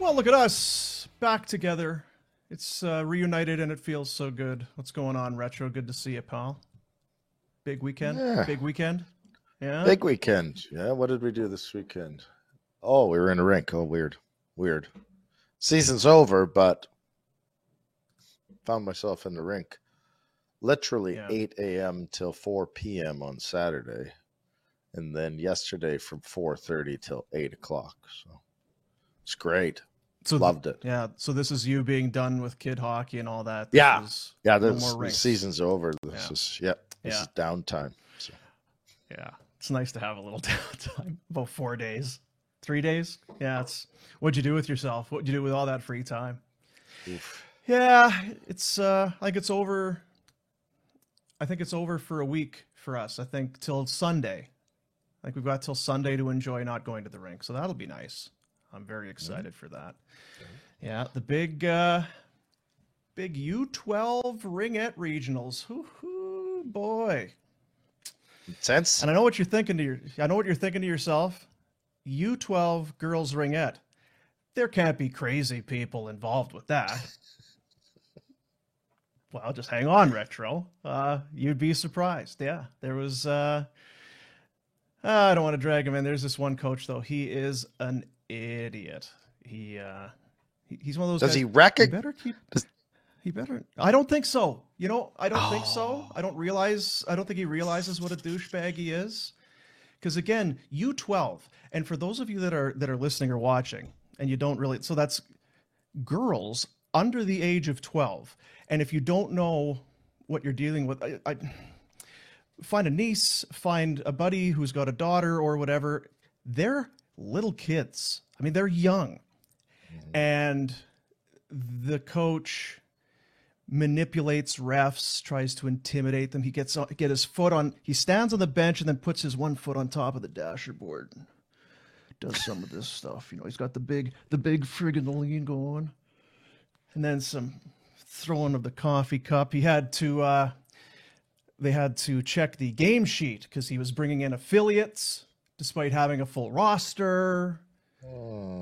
Well, look at us back together. It's reunited and it feels so good. What's going on, Retro? Good to see you, pal. Big weekend? Yeah. Big weekend? Yeah. Big weekend. Yeah, what did we do this weekend? Oh, we were in a rink. Oh, weird. Weird. Season's over, but found myself in the rink literally 8 a.m. till 4 p.m. on Saturday. And then yesterday from 4:30 till 8 o'clock. So it's great. So loved it. Yeah. So this is you being done with kid hockey and all that. Yeah. No The season's over. This is downtime. So. Yeah. It's nice to have a little downtime. About 4 days. 3 days? Yeah. What'd you do with yourself? What'd you do with all that free time? Oof. Yeah. It's it's over. I think it's over for a week for us. I think till Sunday. I think we've got till Sunday to enjoy not going to the rink. So that'll be nice. I'm very excited for that. Yeah, the big U12 Ringette Regionals. Hoo, boy. Intense. And I know what you're thinking to yourself. U12 Girls Ringette. There can't be crazy people involved with that. Well, just hang on, Retro. You'd be surprised. Yeah, there was... I don't want to drag him in. There's this one coach, though. He is an idiot. He's one of those guys. Does he wreck it? He better. I don't think so. I don't think so. I don't think he realizes what a douchebag he is. Because again, U12, and for those of you that are listening or watching, and you don't really, so that's girls under the age of 12. And if you don't know what you're dealing with, I find a niece, find a buddy who's got a daughter or whatever. They're little kids. I mean, they're young. And the coach manipulates refs, tries to intimidate them. He he stands on the bench and then puts his one foot on top of the dasherboard. Does some of this stuff. He's got the big friggin' lean going. And then some throwing of the coffee cup. They had to check the game sheet because he was bringing in affiliates despite having a full roster.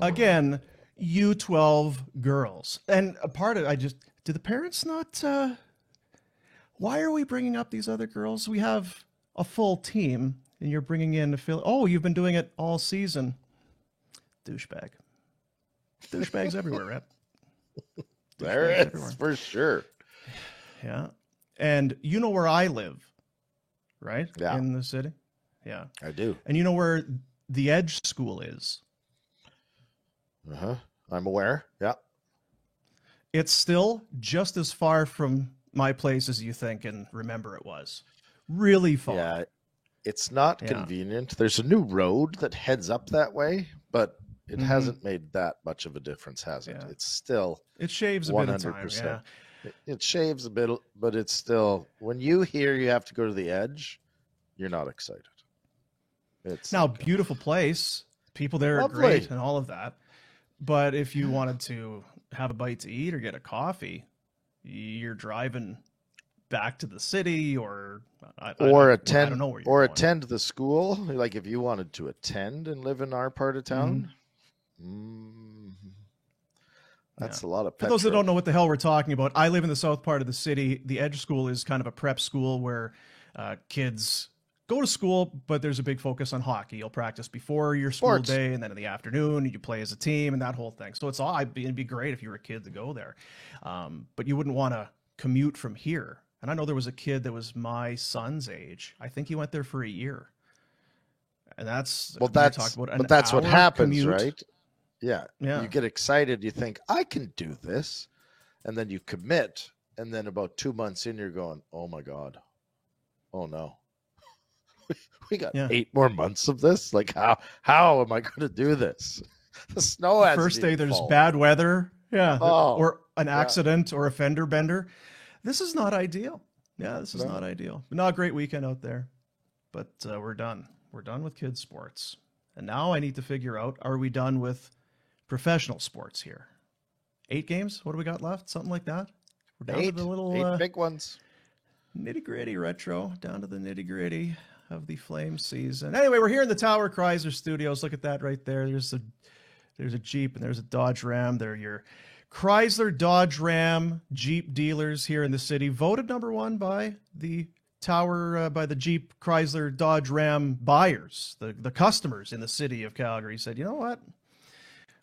Again, U12 girls. And a part of do the parents not, why are we bringing up these other girls? We have a full team and you're bringing in affiliate. Oh, you've been doing it all season. Douchebag. Douchebags everywhere, Rep. There is, everywhere. For sure. Yeah. And you know where I live, right? Yeah. In the city? Yeah. I do. And you know where the Edge School is? Uh-huh. I'm aware. Yeah. It's still just as far from my place as you think and remember it was. Really far. Yeah. It's not convenient. There's a new road that heads up that way, but it hasn't made that much of a difference, has it? Yeah. It's still... It shaves a 100%. Bit of time, yeah. It shaves a bit, but it's still... When you hear you have to go to the Edge, you're not excited. It's now, beautiful place. People there are great and all of that. But if you wanted to have a bite to eat or get a coffee, you're driving back to the city or attend the school. Like if you wanted to attend and live in our part of town, that's a lot of petrol. For those that don't know what the hell we're talking about, I live in the south part of the city. The Edge School is kind of a prep school where kids go to school, but there's a big focus on hockey. You'll practice before your school day, and then in the afternoon you play as a team and that whole thing. So it'd be great if you were a kid to go there. But you wouldn't want to commute from here. And I know there was a kid that was my son's age. I think he went there for a year. And that's what happens, commute. Right? Yeah. You get excited, you think, I can do this. And then you commit, and then about 2 months in, you're going, oh my God. Oh no. We got 8 more months of this. Like how am I going to do this? The snow has first day there's bad weather, or an accident or a fender bender. This is not ideal. Yeah, this is not ideal. Not a great weekend out there, but we're done. We're done with kids sports, and now I need to figure out: are we done with professional sports here? 8 games. What do we got left? Something like that. We're down to the little 8 big ones. Nitty gritty, Retro. Down to the nitty gritty of the Flame season. Anyway, we're here in the Tower Chrysler Studios. Look at that right there. There's There's a Jeep and there's a Dodge Ram. They're your Chrysler, Dodge, Ram, Jeep dealers here in the city. Voted number one by the by the Jeep, Chrysler, Dodge, Ram buyers, the customers in the city of Calgary said, you know what?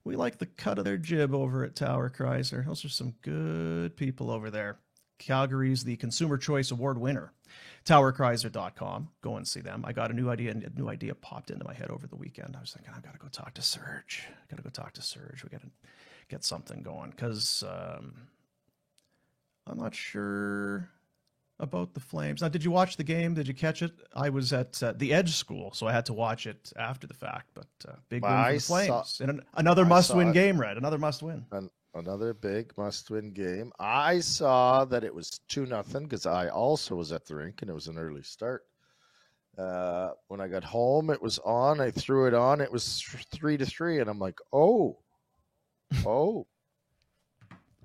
We like the cut of their jib over at Tower Chrysler. Those are some good people over there. Calgary's the Consumer Choice Award winner. TowerChrysler.com. Go and see them. I got a new idea, and a new idea popped into my head over the weekend. I was thinking, I've got to go talk to Serge. We got to get something going because I'm not sure about the Flames. Now, did you watch the game? Did you catch it? I was at the Edge School, so I had to watch it after the fact. But big win for the Flames. And another must-win game, Red. Another must-win. Another big must-win game. I saw that it was 2-0 because I also was at the rink, and it was an early start. When I got home, it was on. I threw it on. It was 3-3, and I'm like, oh.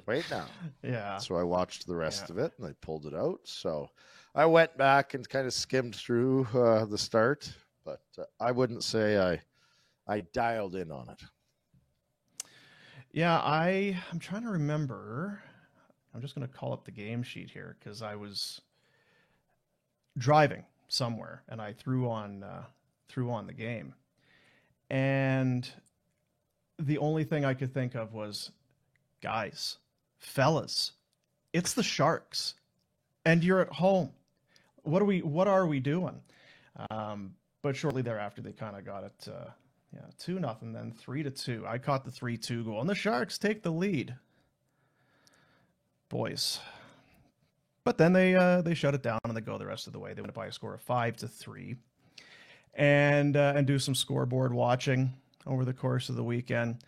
Wait now. Yeah. So I watched the rest of it, and I pulled it out. So I went back and kind of skimmed through the start, but I wouldn't say I dialed in on it. Yeah, I'm trying to remember. I'm just going to call up the game sheet here because I was driving somewhere and I threw on the game, and the only thing I could think of was, guys, fellas, it's the Sharks, and you're at home. What are we doing? But shortly thereafter, they kind of got it. 2-0, then 3-2. I caught the 3-2 goal, and the Sharks take the lead, boys. But then they shut it down and they go the rest of the way. They win it by a score of 5-3, and do some scoreboard watching over the course of the weekend.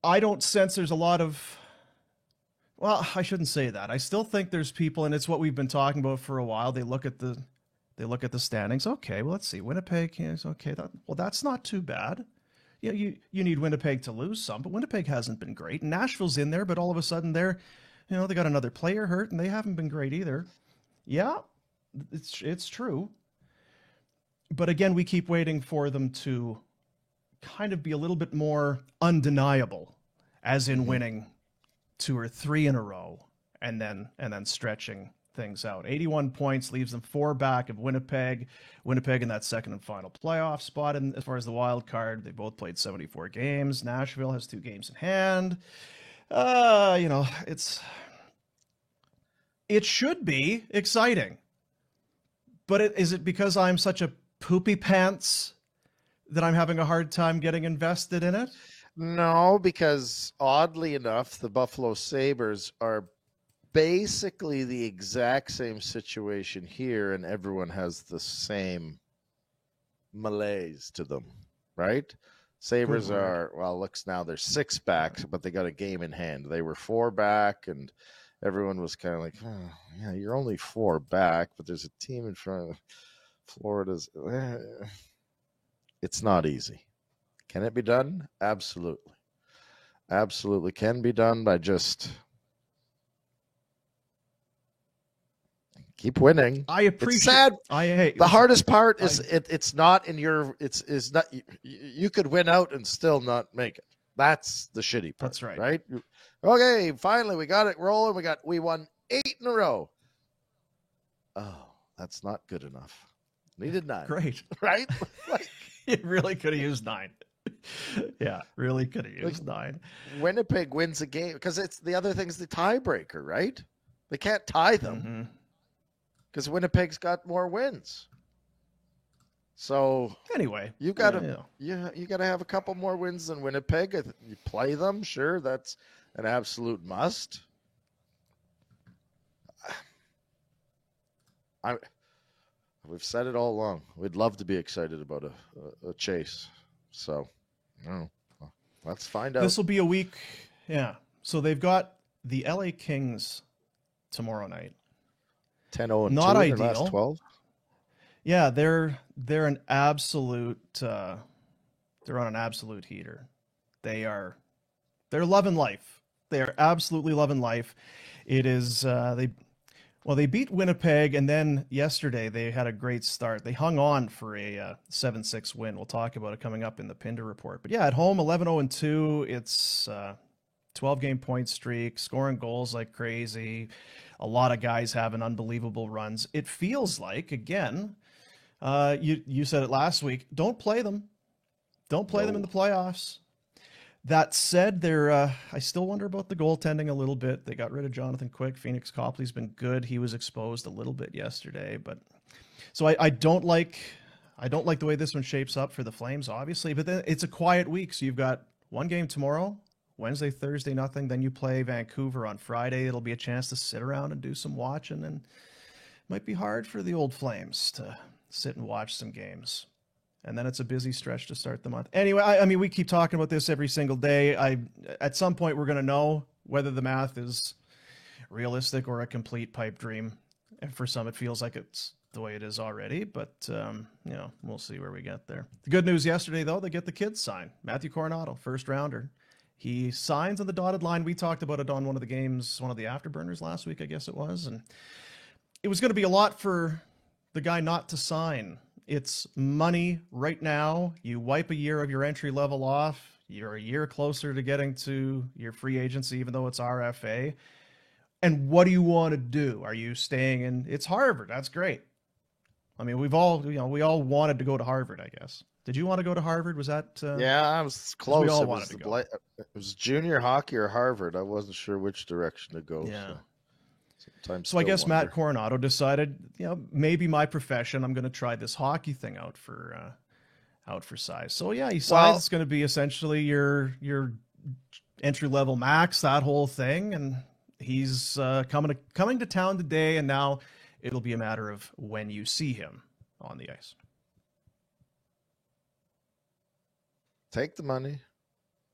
I don't sense there's a lot of. Well, I shouldn't say that. I still think there's people, and it's what we've been talking about for a while. They look at the standings. Okay, well, let's see. Winnipeg is okay. That's not too bad. Yeah, you need Winnipeg to lose some, but Winnipeg hasn't been great. Nashville's in there, but all of a sudden they got another player hurt, and they haven't been great either. Yeah, it's true. But again, we keep waiting for them to kind of be a little bit more undeniable, as in winning 2 or 3 in a row, and then stretching things out. 81 points leaves them 4 back of Winnipeg. Winnipeg in that second and final playoff spot. And as far as the wild card, they both played 74 games. Nashville has 2 games in hand. It should be exciting. But is it because I'm such a poopy pants that I'm having a hard time getting invested in it? No, because oddly enough, the Buffalo Sabres are basically the exact same situation here, and everyone has the same malaise to them, right? Sabres are, looks now they're 6 back, but they got a game in hand. They were 4 back, and everyone was kind of like, oh, yeah, you're only 4 back, but there's a team in front of Florida's. It's not easy. Can it be done? Absolutely. Absolutely can be done by just keep winning. I appreciate. It's sad. The hardest part is it's not in your. It's not. You could win out and still not make it. That's the shitty part. That's right. Right. Okay. Finally, we got it rolling. We won 8 in a row. Oh, that's not good enough. Needed 9. Great. Right. You really could have used 9. Yeah, really could have used 9. Winnipeg wins a game because it's the other thing is the tiebreaker, right? They can't tie them because Winnipeg's got more wins. So anyway, you got to you got to have a couple more wins than Winnipeg. You play them, sure, that's an absolute must. We've said it all along. We'd love to be excited about a chase. So, let's find out. This will be a week. Yeah. So they've got the LA Kings tomorrow night. 10-0 Not in ideal. Their last 12. Yeah, they're an absolute. They're on an absolute heater. They're loving life. They are absolutely loving life. It is Well, they beat Winnipeg, and then yesterday they had a great start. They hung on for a 7-6 win. We'll talk about it coming up in the Pinder report. But yeah, at home, 11-0-2. It's 12-game point streak, scoring goals like crazy. A lot of guys having unbelievable runs. It feels like, again, you said it last week, don't play them. Don't play them in the playoffs. That said, I still wonder about the goaltending a little bit. They got rid of Jonathan Quick. Phoenix Copley's been good. He was exposed a little bit yesterday, but so I don't like the way this one shapes up for the Flames, obviously. But then it's a quiet week, so you've got one game tomorrow, Wednesday, Thursday, nothing. Then you play Vancouver on Friday. It'll be a chance to sit around and do some watching, and it might be hard for the old Flames to sit and watch some games. And then it's a busy stretch to start the month. Anyway, I mean, we keep talking about this every single day. At some point, we're going to know whether the math is realistic or a complete pipe dream. And for some, it feels like it's the way it is already. But, we'll see where we get there. The good news yesterday, though, they get the kids signed. Matthew Coronado, first rounder. He signs on the dotted line. We talked about it on one of the games, one of the afterburners last week, I guess it was. And it was going to be a lot for the guy not to sign. It's money right now. You wipe a year of your entry level off. You're a year closer to getting to your free agency, even though it's RFA. And what do you want to do? Are you staying in? It's Harvard. That's great. I mean, we all wanted to go to Harvard, I guess. Did you want to go to Harvard? Was that? Yeah, I was close. We all wanted to go. It was junior hockey or Harvard. I wasn't sure which direction to go. Yeah. So I guess Matt Coronado decided, maybe my profession, I'm going to try this hockey thing out for size. So yeah, he signs. It's going to be essentially your entry level max, that whole thing, and he's coming to town today. And now it'll be a matter of when you see him on the ice. Take the money,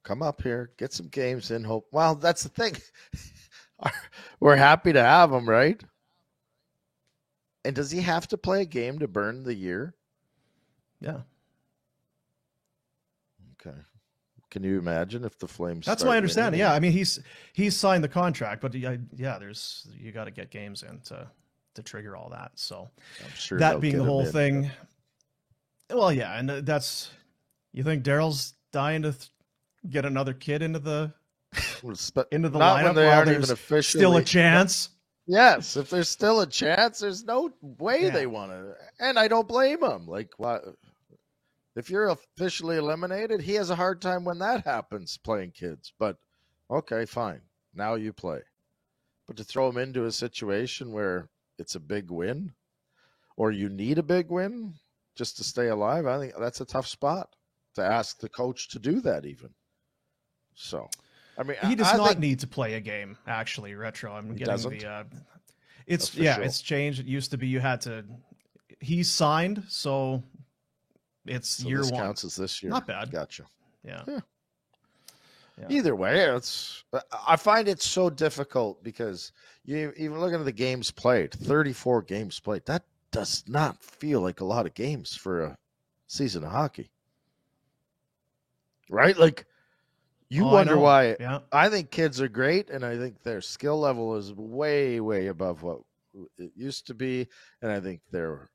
come up here, get some games in. Hope. Well, that's the thing. We're happy to have him, right? And does he have to play a game to burn the year? Yeah. Okay. Can you imagine if the Flames? That's my understanding. Yeah, I mean he's signed the contract, but you got to get games in to trigger all that. So I'm sure that being the whole thing. Well, yeah, and that's. You think Daryl's dying to get another kid into the lineup when they aren't even officially still a chance? Yes, if there's still a chance, there's no way they want to. And I don't blame him. Like, what? If you're officially eliminated, he has a hard time when that happens playing kids. But okay, fine. Now you play. But to throw him into a situation where it's a big win or you need a big win just to stay alive, I think that's a tough spot to ask the coach to do that even. So, I mean, he does not need to play a game, actually, Retro. I'm getting the it's changed. It used to be you had to. He's signed, so it's year this one. Counts as this year. Not bad. Gotcha. Yeah. Either way, I find it so difficult because you even looking at the games played, 34 games played. That does not feel like a lot of games for a season of hockey. Right? Like, you wonder why. Yeah. I think kids are great, and I think their skill level is way, way above what it used to be. And I think their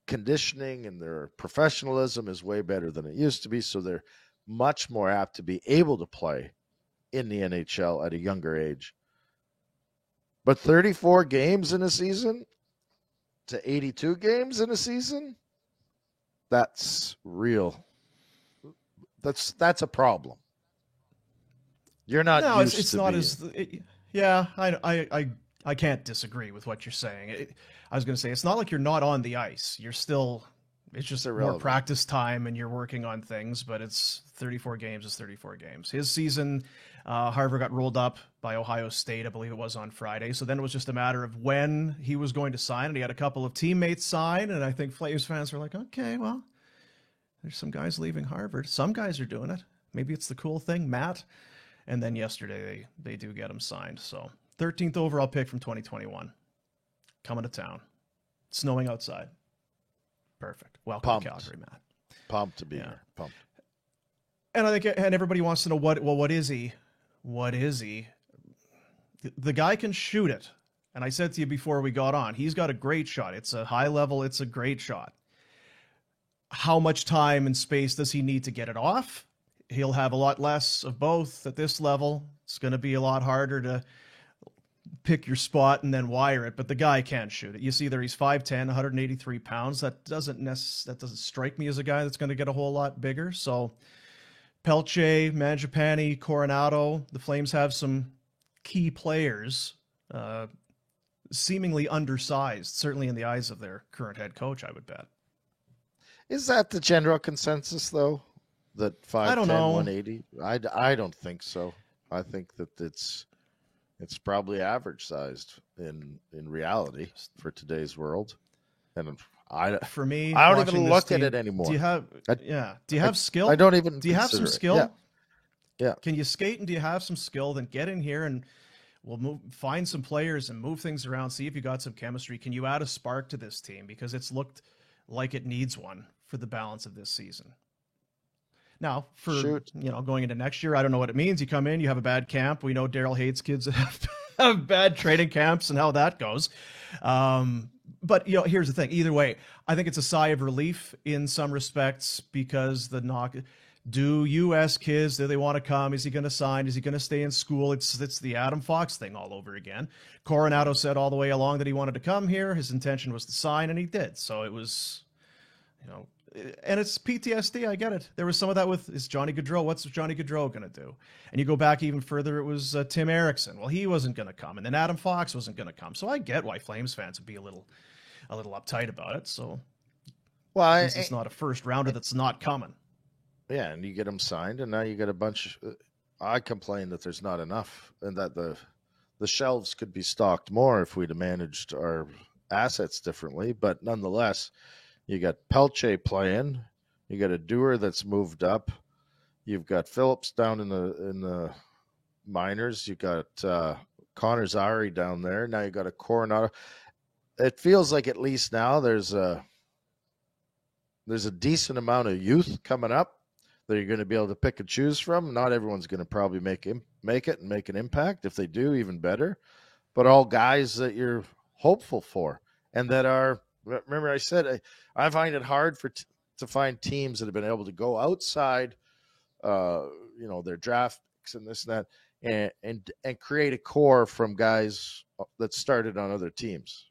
conditioning and their professionalism is way better than it used to be. So they're much more apt to be able to play in the NHL at a younger age. But 34 games in a season to 82 games in a season, that's real. That's a problem. You're not. No, used it's to not being. I can't disagree with what you're saying. I was going to say it's not like you're not on the ice. You're still. It's just more practice time, and you're working on things. But it's 34 games is 34 games. His season, Harvard got rolled up by Ohio State, I believe it was on Friday. So then it was just a matter of when he was going to sign, and he had a couple of teammates sign, and I think Flames fans were like, okay, well. There's some guys leaving Harvard. Some guys are doing it. Maybe it's the cool thing, Matt. And then yesterday they do get him signed. So 13th overall pick from 2021. Coming to town. Snowing outside. Perfect. Welcome to Calgary, Matt. Pumped to be here. Pumped. And I think everybody wants to know what is he? What is he? The guy can shoot it. And I said to you before we got on, he's got a great shot. It's a high level, it's a great shot. How much time and space does he need to get it off? He'll have a lot less of both at this level. It's going to be a lot harder to pick your spot and then wire it, but the guy can shoot it. You see there, he's 5'10", 183 pounds. That doesn't strike me as a guy that's going to get a whole lot bigger. So Pelche, Mangiapane, Coronado, the Flames have some key players, seemingly undersized, certainly in the eyes of their current head coach, I would bet. Is that the general consensus, though? That 5'10", I don't know. 180? I don't think so. I think that it's probably average sized in reality for today's world. And for me, I don't even look at it anymore. Do you have Do you have skill? I don't even. Do you have some skill? Yeah. Can you skate, and do you have some skill? Then get in here and we'll find some players and move things around. See if you got some chemistry. Can you add a spark to this team, because it's looked like it needs one for the balance of this season. Now, for going into next year, I don't know what it means. You come in, you have a bad camp. We know Daryl hates kids that have bad training camps and how that goes. But here's the thing. Either way, I think it's a sigh of relief in some respects, because do U.S. kids, do they want to come? Is he going to sign? Is he going to stay in school? It's the Adam Fox thing all over again. Coronado said all the way along that he wanted to come here. His intention was to sign, and he did. So it was, and it's PTSD. I get it. There was some of that with Johnny Gaudreau. What's Johnny Gaudreau going to do? And you go back even further, it was Tim Erickson. Well, he wasn't going to come, and then Adam Fox wasn't going to come. So I get why Flames fans would be a little uptight about it. So, well, it's not a first rounder that's not coming. Yeah, and you get them signed, and now you get a bunch. I complain that there's not enough, and that the shelves could be stocked more if we'd have managed our assets differently. But nonetheless, you got Pelche playing, you got a Dewar that's moved up, you've got Phillips down in the minors, you got Connor Zary down there. Now you got a Coronado. It feels like at least now there's a decent amount of youth coming up that you're going to be able to pick and choose from. Not everyone's going to probably make it and make an impact. If they do, even better. But all guys that you're hopeful for, and that are. Remember, I said I find it hard to find teams that have been able to go outside, their draft picks and this and that, and create a core from guys that started on other teams.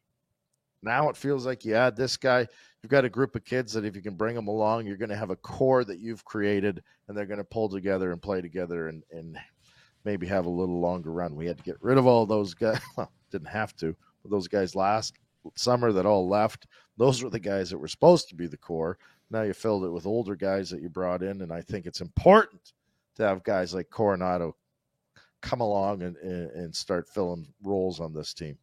Now it feels like you add this guy. You've got a group of kids that if you can bring them along, you're going to have a core that you've created, and they're going to pull together and play together and maybe have a little longer run. We had to get rid of all those guys. Well, didn't have to, but those guys last summer that all left. Those were the guys that were supposed to be the core. Now you filled it with older guys that you brought in, and I think it's important to have guys like Coronado come along and start filling roles on this team.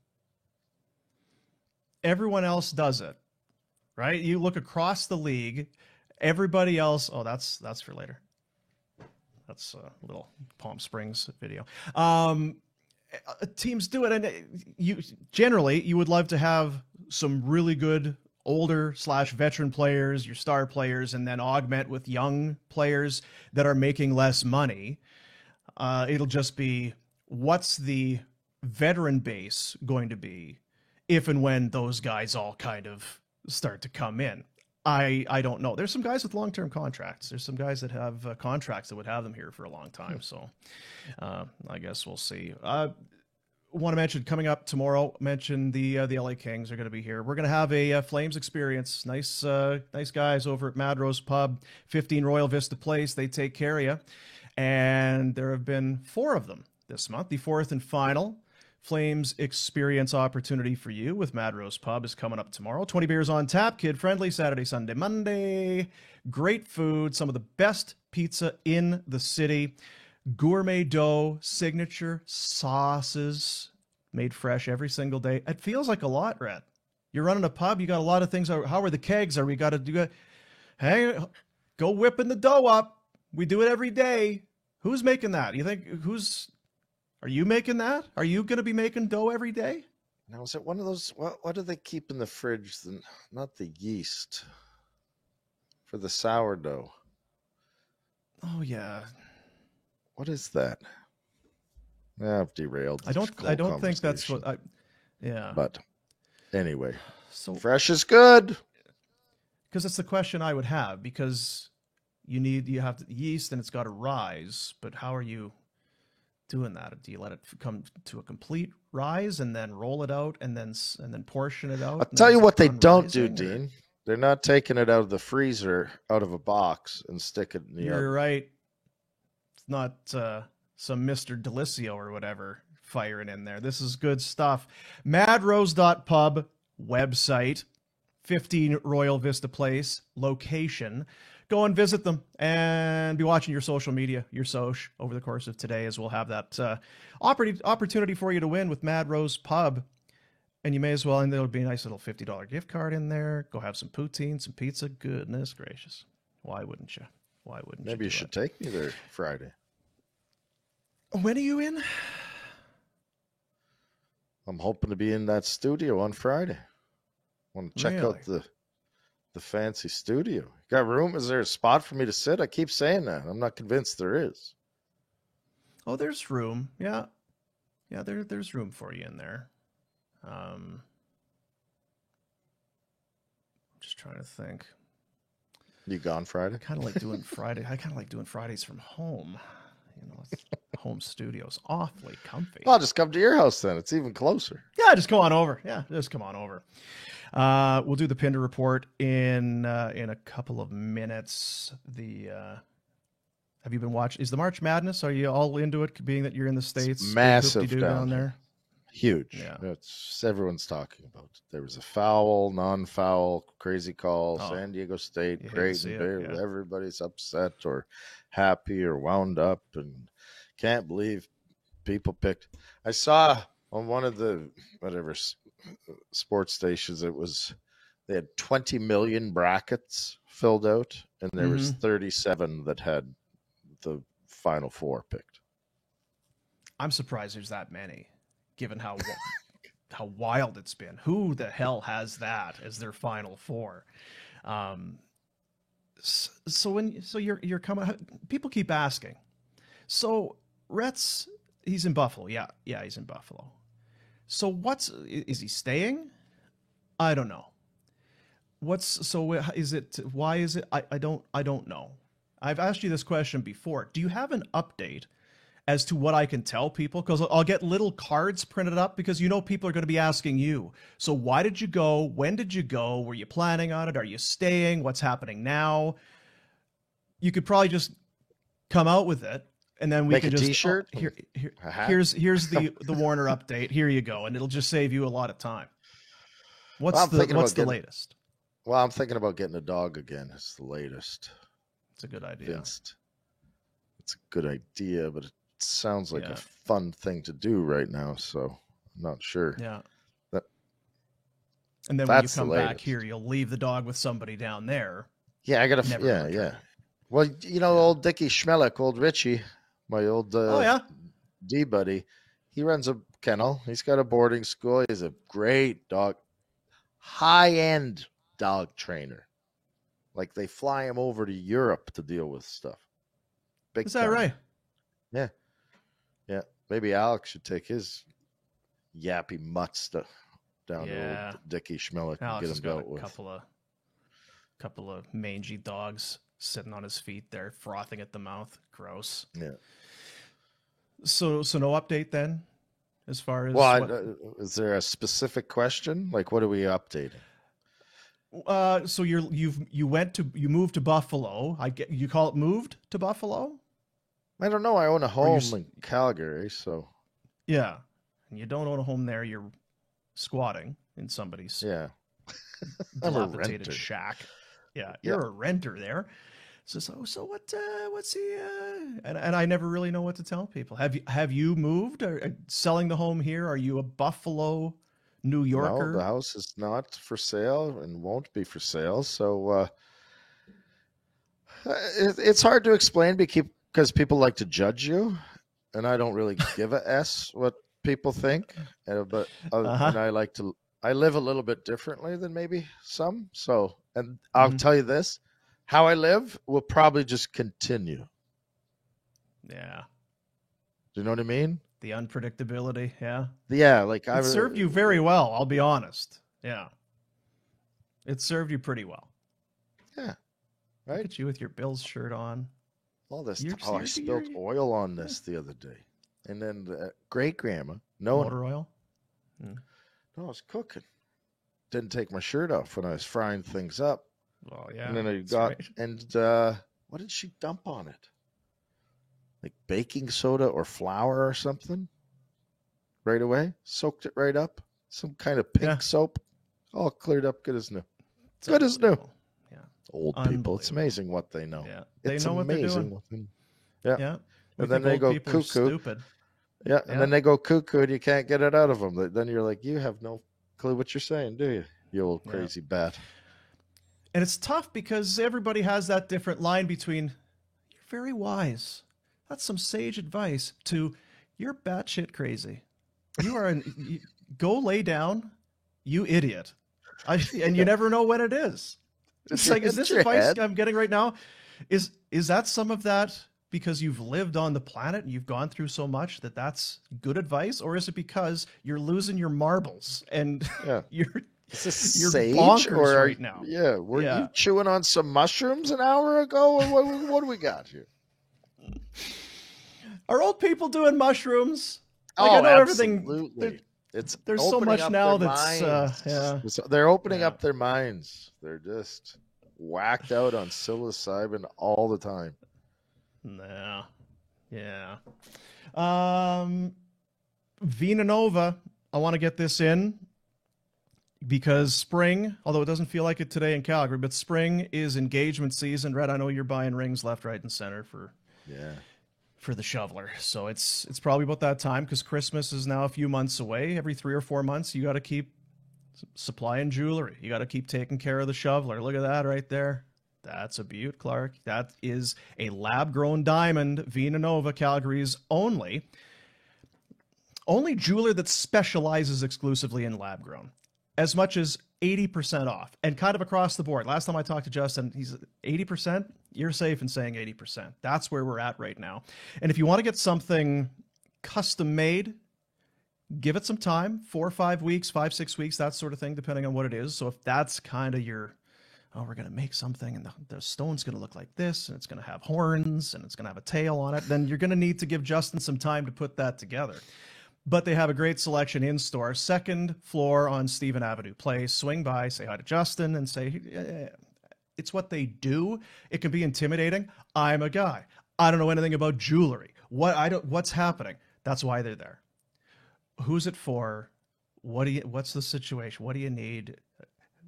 Everyone else does it, right? You look across the league, everybody else. Oh, that's for later. That's a little Palm Springs video. Teams do it, and you would love to have some really good older / veteran players, your star players, and then augment with young players that are making less money. It'll just be, what's the veteran base going to be if and when those guys all kind of start to come in? I don't know. There's some guys with long-term contracts. There's some guys that have contracts that would have them here for a long time. So I guess we'll see. Want to mention coming up tomorrow, the LA Kings are going to be here. We're going to have a Flames experience. Nice guys over at Mad Rose Pub, 15 Royal Vista Place. They take care of you. And there have been 4 of them this month. The 4th and final Flames experience opportunity for you with Mad Rose Pub is coming up tomorrow. 20 beers on tap, kid friendly, Saturday, Sunday, Monday. Great food, some of the best pizza in the city. Gourmet dough, signature sauces, made fresh every single day. It feels like a lot, Red. You're running a pub, you got a lot of things. How are the kegs? Are we got to do it? Hey, go whipping the dough up. We do it every day. Who's making that? You think are you making that? Are you going to be making dough every day? Now, is it one of those, what do they keep in the fridge? Not the yeast, for the sourdough. Oh, yeah. What is that? I've derailed. I don't think that's what Yeah. But anyway, So, fresh is good. because it's the question I would have, because you have the yeast and it's got to rise, but how are you doing that? Do you let it come to a complete rise and then roll it out and then portion it I'll out? And tell then you is it what they done don't do, rising, or? Dean. They're not taking it out of the freezer, out of a box, and stick it in the You're oven. right. It's not some Mr. Delicio or whatever firing in there. This is good stuff. Madrose.pub website, 15 Royal Vista Place location. Go and visit them and be watching your social media, your soch, over the course of today, as we'll have that opportunity for you to win with Mad Rose Pub. And you may as well, and there'll be a nice little $50 gift card in there. Go have some poutine, some pizza. Goodness gracious. Why wouldn't you? Why wouldn't you? Maybe you should take me there Friday. When are you in? I'm hoping to be in that studio on Friday. Want to check out the fancy studio. Got room? Is there a spot for me to sit? I keep saying that. I'm not convinced there is. Oh, there's room. Yeah. Yeah, there's room for you in there. Just trying to think. You gone Friday? I kind of like doing Fridays from home. You know, home studio's awfully comfy. Well, I'll just come to your house then. It's even closer. Yeah, just come on over. We'll do the Pinder report in a couple of minutes. Have you been watching? Is the March Madness? Are you all into it? Being that you're in the States, it's massive down there. Huge. Yeah. It's everyone's talking about. There was a foul, non-foul, crazy call. San Diego State, Creighton, everybody's upset or happy or wound up and can't believe people picked. I saw on one of the sports stations, they had 20 million brackets filled out, and there was 37 that had the Final Four picked. I'm surprised there's that many, given how wild it's been. Who the hell has that as their Final Four? So you're coming, people keep asking. So Rhett's, he's in Buffalo. Yeah, he's in Buffalo. So is he staying? I don't know. Why is it? I don't know. I've asked you this question before. Do you have an update as to what I can tell people? Because I'll get little cards printed up, because people are going to be asking you. So why did you go? When did you go? Were you planning on it? Are you staying? What's happening now? You could probably just come out with it, and then we make can a just T-shirt. Here's the Warner update. Here you go, and it'll just save you a lot of time. What's the latest? Well, I'm thinking about getting a dog again. It's the latest. It's a good idea. It's a good idea, but it sounds like a fun thing to do right now, so I'm not sure. Yeah. And then when you come back here, you'll leave the dog with somebody down there. Yeah, I gotta. Yeah. Well, old Dickie Schmelik, old Richie, my old D buddy, he runs a kennel. He's got a boarding school. He's a great dog, high-end dog trainer. Like, they fly him over to Europe to deal with stuff. Is that right? Yeah. Yeah. Maybe Alex should take his yappy mutt stuff down to old Dickie Schmelik and get him dealt with. Couple of mangy dogs sitting on his feet there, frothing at the mouth. Gross. Yeah. So no update then, as far as. Well, is there a specific question? Like, what are we updating? So you moved to Buffalo. You call it moved to Buffalo? I don't know. I own a home in Calgary, so. Yeah, and you don't own a home there. You're squatting in somebody's dilapidated shack. Yeah, you're a renter there. So what's he? And I never really know what to tell people. Have you moved? Or selling the home here? Are you a Buffalo, New Yorker? No, the house is not for sale and won't be for sale. So it's hard to explain because people like to judge you, and I don't really give a s what people think. But and I live a little bit differently than maybe some. So, and I'll tell you this: how I live will probably just continue. Yeah. Do you know what I mean? The unpredictability, yeah. Yeah, like It served you very well, I'll be honest. Yeah. It served you pretty well. Yeah. Look Right? at you with your Bills shirt on. All this. You're, I spilled oil on this the other day. And then the great grandma, motor oil? No, I was cooking. Didn't take my shirt off when I was frying things up. Oh, yeah. And then I got, and what did she dump on it? Like baking soda or flour or something? Right away? Soaked it right up? Some kind of pink soap? All cleared up, good as new. It's good as new. Yeah. Old people. It's amazing what they know. Yeah. It's know what they're amazing. doing. Yeah. And then they go cuckoo. Stupid. Yeah. And then they go cuckoo and you can't get it out of them. Then you're like, you have no clue what you're saying, do you? You old crazy bat. And it's tough because everybody has that different line between, you're very wise. That's some sage advice, to, you're batshit crazy. You are go lay down, you idiot. And you never know when it is. It's like, is this advice I'm getting right now? Is that some of that because you've lived on the planet and you've gone through so much that that's good advice? Or is it because you're losing your marbles and you're sage bonkers right now? Yeah. Were you chewing on some mushrooms an hour ago? What do we got here? Are old people doing mushrooms? Like, I know absolutely. There's so much now that's they're opening up their minds. They're just whacked out on psilocybin all the time. Yeah. Vina Nova, I want to get this in because spring, although it doesn't feel like it today in Calgary, but spring is engagement season. Red, I know you're buying rings left, right, and center for the shoveler. So it's probably about that time because Christmas is now a few months away. Every 3 or 4 months, you got to keep supplying jewelry. You got to keep taking care of the shoveler. Look at that right there. That's a beaut, Clark. That is a lab-grown diamond, Vina Nova, Calgary's only jeweler that specializes exclusively in lab-grown. As much as 80% off, and kind of across the board. Last time I talked to Justin, he's 80%. You're safe in saying 80%. That's where we're at right now. And if you want to get something custom made, give it some time, 4 or 5 weeks, 5, 6 weeks, that sort of thing, depending on what it is. So if that's kind of your, we're going to make something and the stone's going to look like this and it's going to have horns and it's going to have a tail on it, then you're going to need to give Justin some time to put that together. But they have a great selection in store. 2nd floor on Stephen Avenue Place. Swing by, say hi to Justin, and say, it's what they do. It can be intimidating. I'm a guy. I don't know anything about jewelry. What's happening? That's why they're there. Who's it for? What's the situation? What do you need?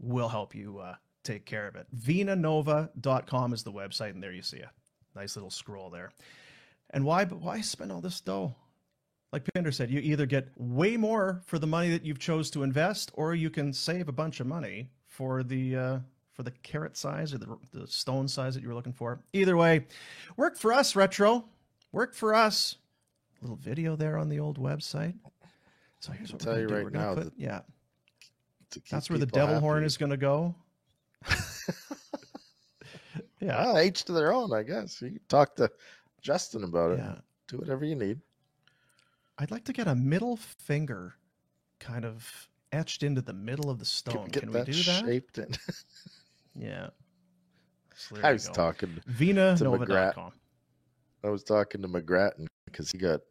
We'll help you take care of it. vinanova.com is the website, and there you see a nice little scroll there. And why spend all this dough? Like Pinder said, you either get way more for the money that you've chose to invest, or you can save a bunch of money for the carat size or the stone size that you were looking for. Either way, worked for us, Retro. Worked for us. A little video there on the old website. So here's what we're going to do. We're going to put, that's where the devil horn is going to go. Well, each to their own, I guess. You can talk to Justin about it. Yeah. Do whatever you need. I'd like to get a middle finger kind of etched into the middle of the stone. Can we do that? Shaped in. Yeah. So I was talking to vinanova.com. I was talking to McGrattan because he got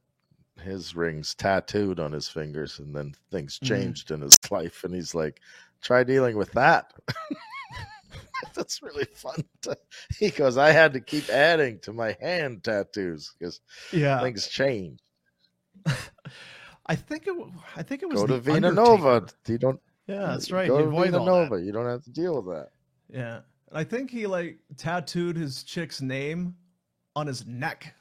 his rings tattooed on his fingers and then things changed in his life. And he's like, try dealing with that. That's really fun. He goes, I had to keep adding to my hand tattoos because things changed. I think it was go to Vina Nova. You don't. Yeah, that's right. Go you to Vina Nova. You don't have to deal with that. Yeah, I think he tattooed his chick's name on his neck,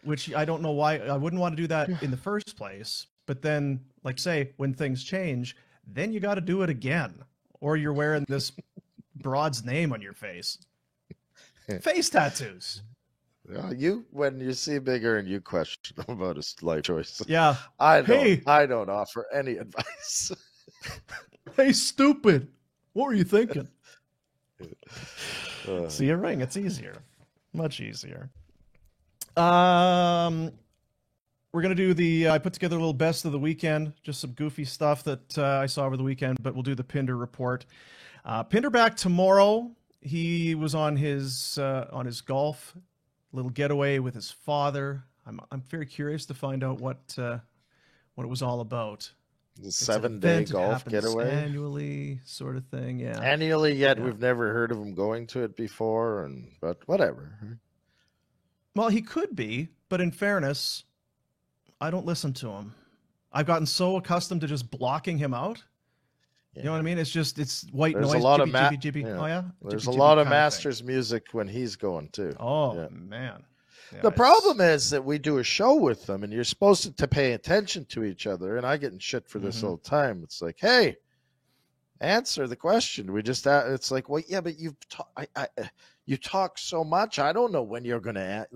which I don't know why. I wouldn't want to do that in the first place. But then, say when things change, then you got to do it again, or you're wearing this broad's name on your face. Face tattoos. When you see bigger and you question about his life choice. Yeah. I don't offer any advice. Hey, stupid. What were you thinking? See a ring. It's easier. Much easier. We're going to do the, I put together a little best of the weekend, just some goofy stuff that I saw over the weekend, but we'll do the Pinder report. Pinder back tomorrow. He was on his golf little getaway with his father. I'm very curious to find out what it was all about. The 7-day golf getaway annually, sort of thing. Yeah, annually. Yet we've never heard of him going to it before, but whatever. Well, he could be, but in fairness, I don't listen to him. I've gotten so accustomed to just blocking him out. Yeah. You know what I mean? It's white There's noise. A lot jibby. Yeah. Oh yeah. There's a lot of Masters music when he's going too. Oh man. Yeah, the problem is that we do a show with them, and you're supposed to pay attention to each other. And I get in shit for this all the time. It's like, hey, answer the question. We just it's like, well, yeah, but you talk so much. I don't know when you're gonna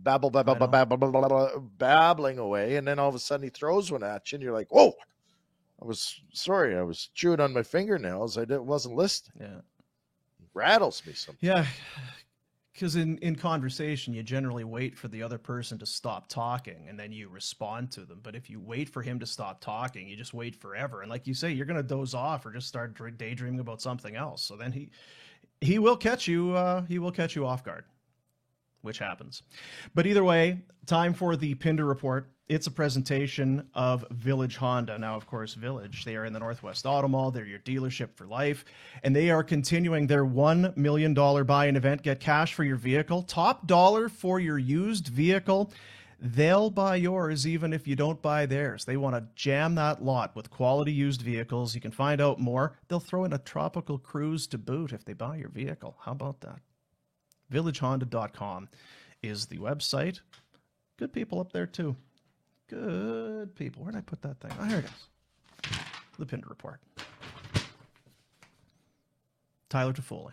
babbling away, and then all of a sudden he throws one at you, and you're like, whoa! I was chewing on my fingernails. I wasn't listening. Yeah, it rattles me sometimes. Yeah. Because in conversation, you generally wait for the other person to stop talking and then you respond to them. But if you wait for him to stop talking, you just wait forever. And like you say, you're going to doze off or just start daydreaming about something else. So then he will catch you. He will catch you off guard, which happens. But either way, time for the Pinder report. It's a presentation of Village Honda. Now, of course, Village, they are in the Northwest Auto Mall. They're your dealership for life. And they are continuing their $1 million buy-in event. Get cash for your vehicle. Top dollar for your used vehicle. They'll buy yours even if you don't buy theirs. They want to jam that lot with quality used vehicles. You can find out more. They'll throw in a tropical cruise to boot if they buy your vehicle. How about that? VillageHonda.com is the website. Good people up there, too. Good people. Where did I put that thing? Oh, here it is. The Pinder report. Tyler Toffoli,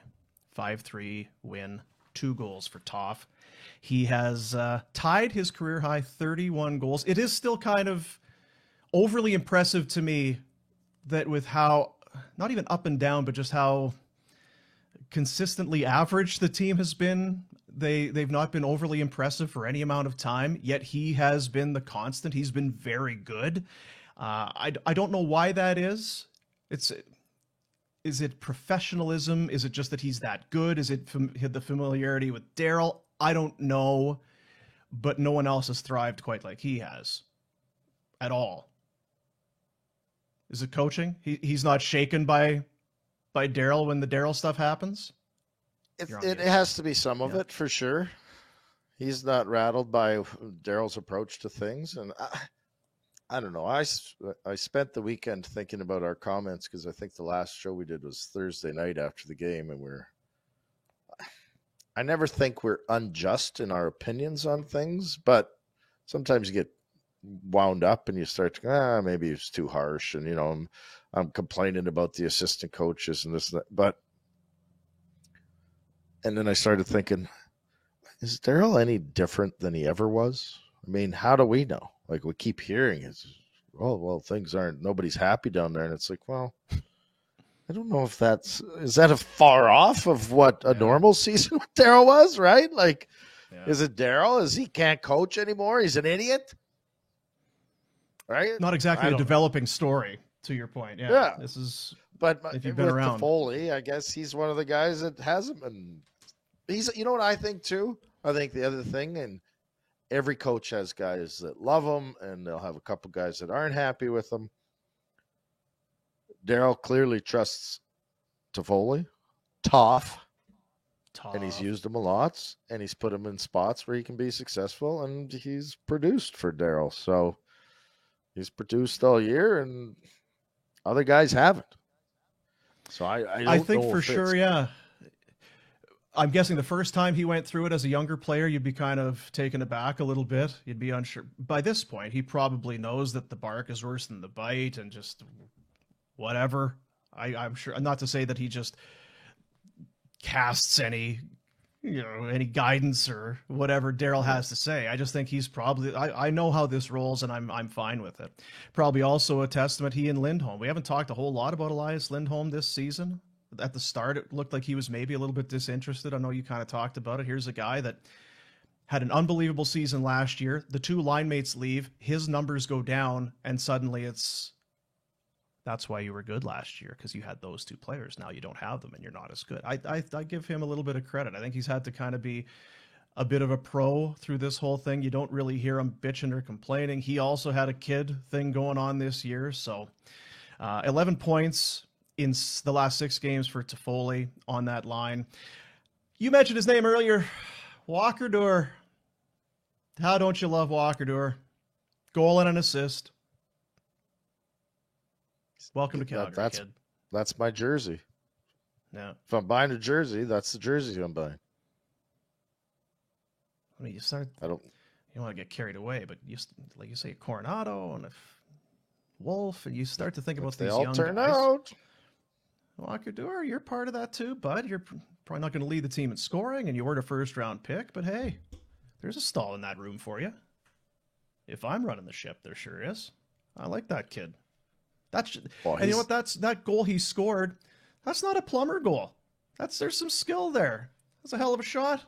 5-3 win, 2 goals for Toff. He has tied his career high 31 goals. It is still kind of overly impressive to me that with how, not even up and down, but just how consistently average the team has been. They've not been overly impressive for any amount of time, yet he has been the constant. He's been very good. I don't know why that is. Is it professionalism? Is it just that he's that good? Is it the familiarity with Daryl? I don't know, but no one else has thrived quite like he has at all. Is it coaching? He's not shaken by Daryl when the Daryl stuff happens? It has to be some of it, for sure. He's not rattled by Daryl's approach to things. And I don't know. I spent the weekend thinking about our comments because I think the last show we did was Thursday night after the game. And I never think we're unjust in our opinions on things, but sometimes you get wound up and you start to, maybe it's too harsh. And, I'm complaining about the assistant coaches and this and that. And then I started thinking, is Daryl any different than he ever was? I mean, how do we know? Like, we keep hearing it. Well, things nobody's happy down there. And it's like, well, I don't know if is that a far off of what a normal season with Daryl was, right? Like, is it Daryl? Is he can't coach anymore? He's an idiot? Right? Not exactly a developing story, to your point. Yeah. This is, but if you've been around. Toffoli, I guess he's one of the guys that hasn't been. You know what I think too? I think the other thing, and every coach has guys that love him, and they'll have a couple guys that aren't happy with him. Daryl clearly trusts Toffoli, Toff, and he's used him a lot, and he's put him in spots where he can be successful, and he's produced for Daryl. So he's produced all year, and other guys haven't. So I think for sure, yeah. I'm guessing the first time he went through it as a younger player, you'd be kind of taken aback a little bit. You'd be unsure. By this point, he probably knows that the bark is worse than the bite and just whatever. I'm sure, not to say that he just casts any guidance or whatever Daryl has to say. I just think he's probably, I know how this rolls and I'm fine with it. Probably also a testament, he and Lindholm. We haven't talked a whole lot about Elias Lindholm this season. At the start, it looked like he was maybe a little bit disinterested. I know you kind of talked about it. Here's a guy that had an unbelievable season last year. The two line mates leave, his numbers go down, and suddenly that's why you were good last year, because you had those two players. Now you don't have them and you're not as good. I give him a little bit of credit. I think he's had to kind of be a bit of a pro through this whole thing. You don't really hear him bitching or complaining. He also had a kid thing going on this year. So 11 points in the last 6 games for Toffoli on that line. You mentioned his name earlier, Walker Duehr. How don't you love Walker Duehr? Goal and an assist. Welcome to Calgary, kid. That's my jersey. Yeah. If I'm buying a jersey, that's the jersey I'm buying. I mean, you don't want to get carried away, but like you say, Coronado and Wolf, and you start to think about these young guys. They all turn out. Walker Duehr, you're part of that too, bud. You're probably not going to lead the team in scoring, and you weren't a first-round pick, but hey, there's a stall in that room for you. If I'm running the ship, there sure is. I like that kid. And you know what? That goal he scored. That's not a plumber goal. There's some skill there. That's a hell of a shot.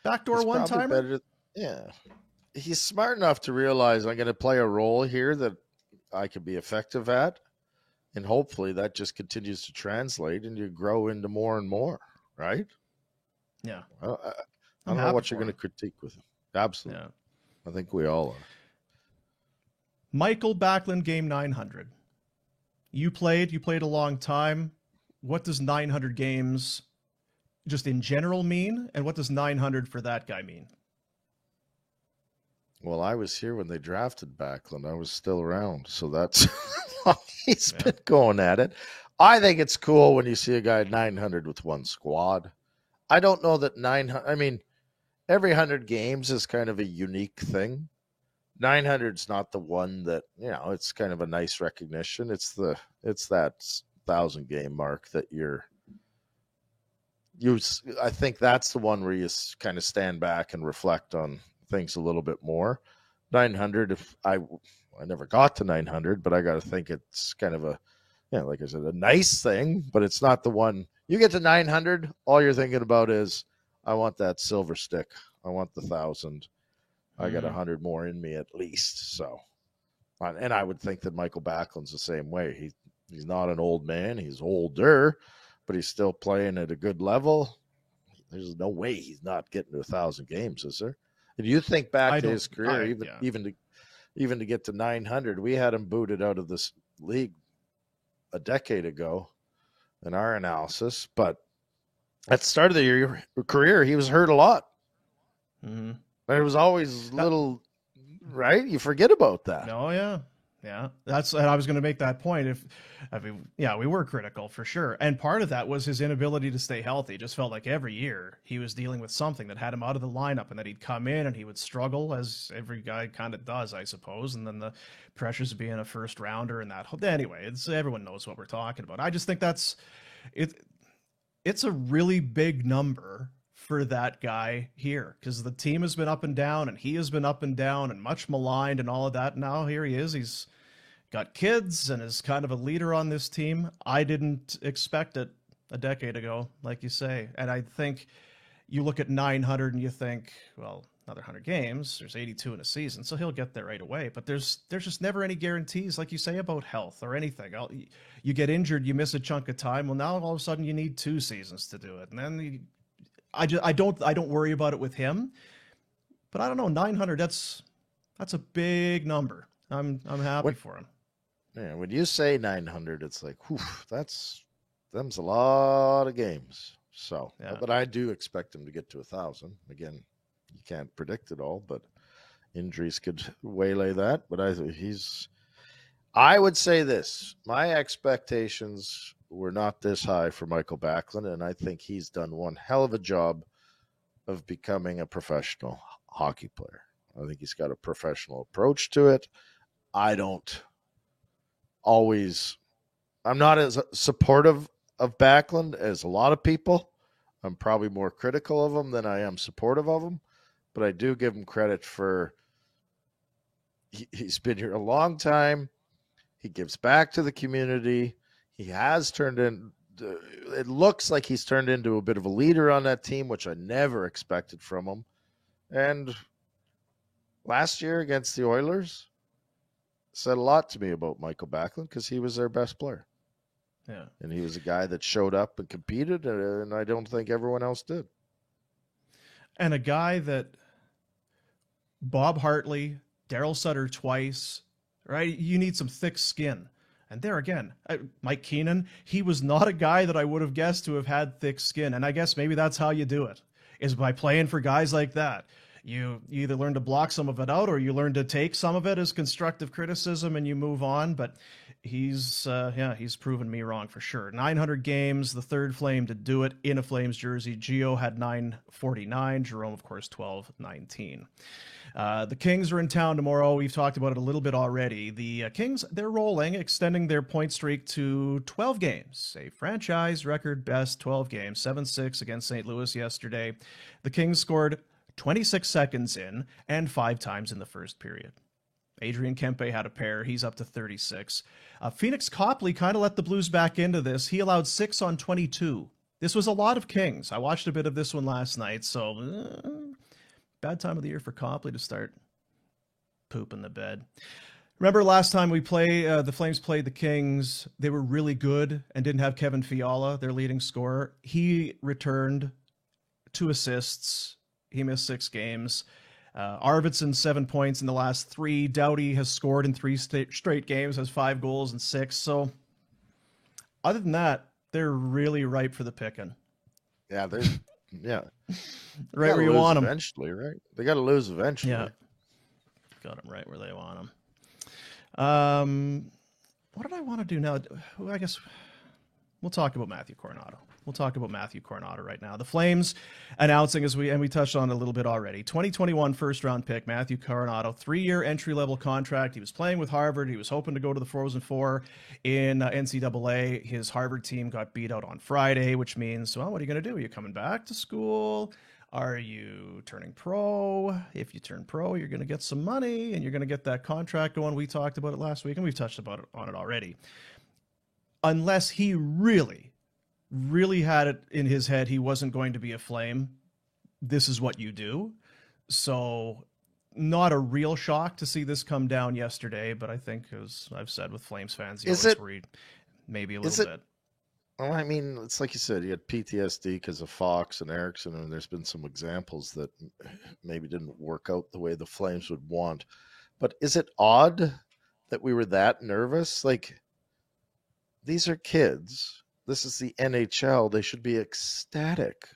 Backdoor one-timer. Yeah, he's smart enough to realize I'm going to play a role here that I can be effective at, and hopefully that just continues to translate and you grow into more and more. Right? Yeah. I don't know what you're going to critique with him. Absolutely. Yeah. I think we all are. Mikael Backlund, game 900. You played a long time. What does 900 games just in general mean? And what does 900 for that guy mean? Well, I was here when they drafted Backlund. I was still around. So that's he's been going at it. I think it's cool when you see a guy 900 with one squad. I don't know that 900. I mean, every 100 games is kind of a unique thing. 900's not the one that, it's kind of a nice recognition. It's that 1,000 game mark that I think that's the one where you kind of stand back and reflect on things a little bit more. 900, I never got to 900, but I got to think it's kind of like I said, a nice thing, but it's not the one. You get to 900, all you're thinking about is, I want that silver stick. I want the 1,000. I got 100 more in me at least. So, and I would think that Mikael Backlund's the same way. He's not an old man. He's older, but he's still playing at a good level. There's no way he's not getting to 1,000 games, is there? And you think back to his career, even to get to 900, we had him booted out of this league a decade ago in our analysis. But at the start of the career, he was hurt a lot. Mm-hmm. But it was always little, right? You forget about that. Oh, yeah. Yeah. And I was going to make that point. We were critical for sure. And part of that was his inability to stay healthy. It just felt like every year he was dealing with something that had him out of the lineup, and then he'd come in and he would struggle, as every guy kind of does, I suppose. And then the pressures of being a first rounder and that. Anyway, everyone knows what we're talking about. I just think it's a really big number for that guy here, because the team has been up and down, and he has been up and down and much maligned and all of that. Now here he is. He's got kids and is kind of a leader on this team. I didn't expect it a decade ago, like you say. And I think you look at 900 and you think, well, another 100 games, there's 82 in a season, so he'll get there right away. But there's just never any guarantees, like you say, about health or anything. You get injured, you miss a chunk of time. Well, now all of a sudden you need 2 seasons to do it. And then I don't worry about it with him, but I don't know, 900. That's a big number. I'm happy for him. Yeah, when you say 900, it's like, whew, them's a lot of games. So, but I do expect him to get to 1,000. Again, you can't predict it all, but injuries could waylay that. But I would say this: my expectations were not this high for Mikael Backlund, and I think he's done one hell of a job of becoming a professional hockey player. I think he's got a professional approach to it. I'm not as supportive of Backlund as a lot of people. I'm probably more critical of him than I am supportive of him, but I do give him credit for he's been here a long time. He gives back to the community. He has it looks like he's turned into a bit of a leader on that team, which I never expected from him. And last year against the Oilers said a lot to me about Michael Backlund because he was their best player. Yeah. And he was a guy that showed up and competed, and I don't think everyone else did. And a guy that Bob Hartley, Daryl Sutter twice, right? You need some thick skin. And there again, Mike Keenan, he was not a guy that I would have guessed to have had thick skin. And I guess maybe that's how you do it, is by playing for guys like that. You either learn to block some of it out or you learn to take some of it as constructive criticism and you move on. But he's proven me wrong for sure. 900 games, the third Flame to do it in a Flames jersey. Gio had 949. Jerome, of course, 1219. The Kings are in town tomorrow. We've talked about it a little bit already. The Kings, they're rolling, extending their point streak to 12 games, a franchise record best 12 games, 7-6 against St. Louis yesterday. The Kings scored 26 seconds in and 5 times in the first period. Adrian Kempe had a pair. He's up to 36. Phoenix Copley kind of let the Blues back into this. He allowed 6 on 22. This was a lot of Kings. I watched a bit of this one last night, so bad time of the year for Copley to start pooping the bed. Remember last time the Flames played the Kings, they were really good and didn't have Kevin Fiala, their leading scorer. He returned 2 assists. He missed 6 games. Arvidsson 7 points in the last 3. Doughty has scored in 3 straight games, has 5 goals and 6. So other than that, they're really ripe for the picking. Yeah, right where you want them. Eventually, right? They got to lose eventually. Yeah. Got them right where they want them. What did I want to do now? I guess we'll talk about Matthew Coronato. We'll talk about Matthew Coronato right now. The Flames announcing, we touched on it a little bit already, 2021 first-round pick, Matthew Coronato, 3-year entry-level contract. He was playing with Harvard. He was hoping to go to the Frozen Four in NCAA. His Harvard team got beat out on Friday, which means, well, what are you going to do? Are you coming back to school? Are you turning pro? If you turn pro, you're going to get some money, and you're going to get that contract going. We talked about it last week, and we've touched on it already. Unless he really had it in his head he wasn't going to be a Flame, this is what you do. So not a real shock to see this come down yesterday, but I think, as I've said with Flames fans, you always worried maybe a little bit. Well, I mean, it's like you said, he had PTSD because of Fox and Eriksson, and there's been some examples that maybe didn't work out the way the Flames would want. But is it odd that we were that nervous? Like, these are kids. This is the NHL. They should be ecstatic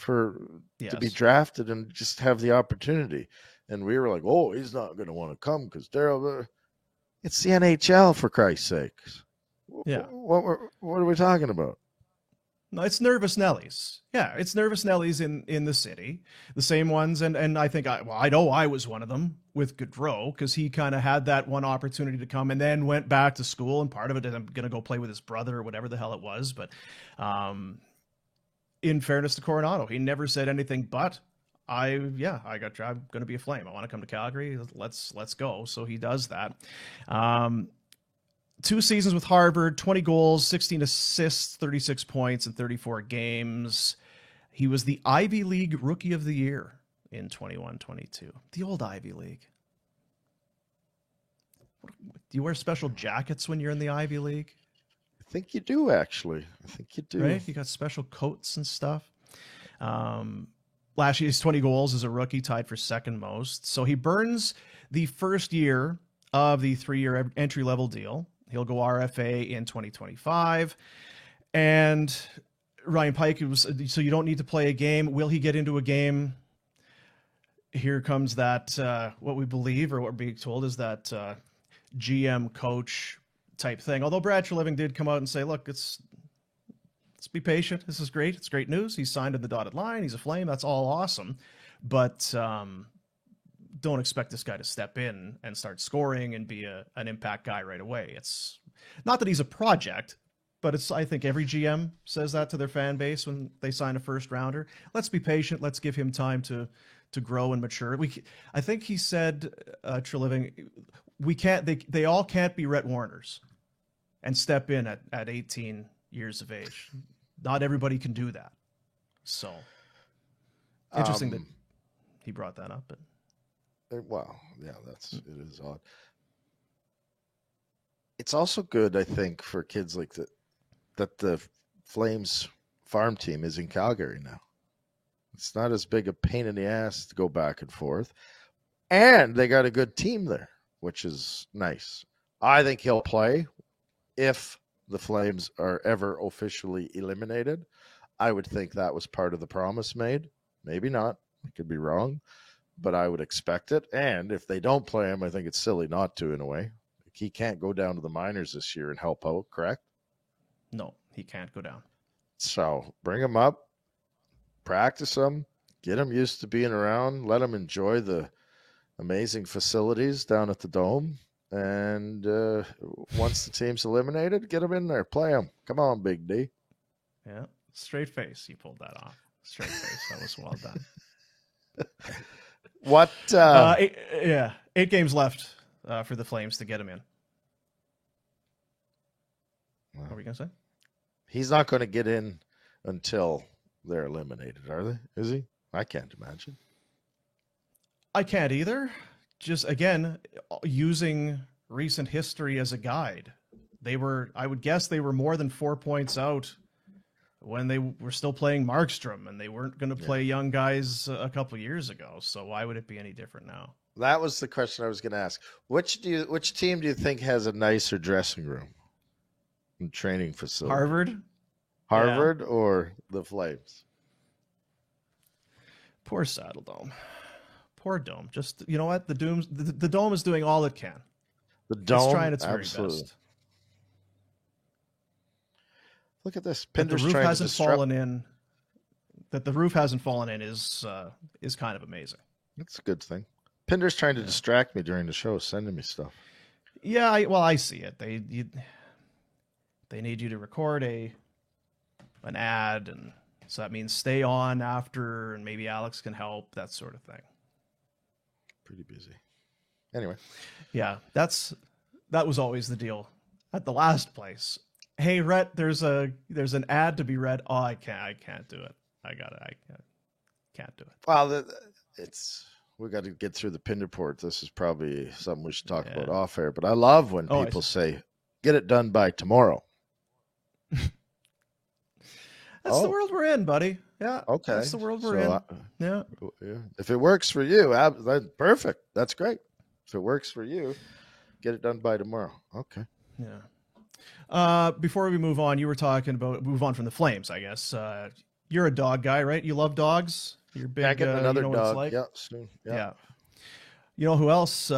to be drafted and just have the opportunity. And we were like, oh, he's not going to want to come because Daryl. It's the NHL, for Christ's sakes. Yeah. What are we talking about? No, it's nervous Nellies. Yeah, it's nervous Nellies in the city. The same ones, and I think I know I was one of them with Gaudreau, because he kind of had that one opportunity to come and then went back to school, and part of it is I'm going to go play with his brother or whatever the hell it was. But in fairness to Coronato, he never said anything but, I'm going to be a Flame. I want to come to Calgary. Let's go. So he does that. 2 seasons with Harvard, 20 goals, 16 assists, 36 points in 34 games. He was the Ivy League Rookie of the Year in 21-22. The old Ivy League. Do you wear special jackets when you're in the Ivy League? I think you do, actually. I think you do. Right? You got special coats and stuff. Last year's 20 goals as a rookie, tied for second most. So he burns the first year of the 3-year entry-level deal. He'll go RFA in 2025. And Ryan Pike, so you don't need to play a game. Will he get into a game? Here comes that, what we believe, or what we're being told, is that GM coach type thing. Although Brad Treliving did come out and say, look, let's be patient. This is great. It's great news. He's signed in the dotted line. He's a Flame. That's all awesome. But don't expect this guy to step in and start scoring and be an impact guy right away. It's not that he's a project, but I think every GM says that to their fan base when they sign a first rounder. Let's be patient. Let's give him time to grow and mature. I think he said, Treliving, they all can't be Rhett Warners and step in at 18 years of age. Not everybody can do that. So interesting that he brought that up. Well, yeah, it is odd. It's also good, I think, for kids like that the Flames farm team is in Calgary now. It's not as big a pain in the ass to go back and forth. And they got a good team there, which is nice. I think he'll play if the Flames are ever officially eliminated. I would think that was part of the promise made. Maybe not. I could be wrong. But I would expect it. And if they don't play him, I think it's silly not to, in a way. He can't go down to the minors this year and help out, correct? No, he can't go down. So bring him up, practice him, get him used to being around, let him enjoy the amazing facilities down at the Dome. And once the team's eliminated, get him in there, play him. Come on, Big D. Yeah, straight face. He pulled that off. Straight face. That was well done. What? 8 games left for the Flames to get him in. What were you going to say? He's not going to get in until they're eliminated, are they? Is he? I can't imagine. I can't either. Just, again, using recent history as a guide. I would guess they were more than 4 points out when they were still playing Markstrom, and they weren't going to play young guys a couple years ago. So why would it be any different now? That was the question I was going to ask. Which team do you think has a nicer dressing room and training facility? Harvard or the Flames? Poor Saddle Dome. Poor Dome. Just, you know what? The Dome is doing all it can. The Dome, it's trying its absolutely. very best. Look at this. That the roof hasn't fallen in. That the roof hasn't fallen in is kind of amazing. That's a good thing. Pinder's trying to distract me during the show, sending me stuff. Yeah, I see it. They need you to record an ad, and so that means stay on after, and maybe Alex can help, that sort of thing. Pretty busy. Anyway. Yeah, that was always the deal at the last place. Hey, Rhett, there's an ad to be read. Oh, I can't do it. I can't do it. Well, we got to get through the Pinder report. This is probably something we should talk about off air. But I love when people say, "Get it done by tomorrow." That's the world we're in, buddy. Yeah. Okay. That's the world we're in. Yeah. If it works for you, that's perfect. That's great. If it works for you, get it done by tomorrow. Okay. Yeah. Before we move on, you were talking about move on from the Flames, I guess. You're a dog guy, right? You love dogs. You're big. Back another you know dog. Like? Yeah, soon. Yeah. You know who else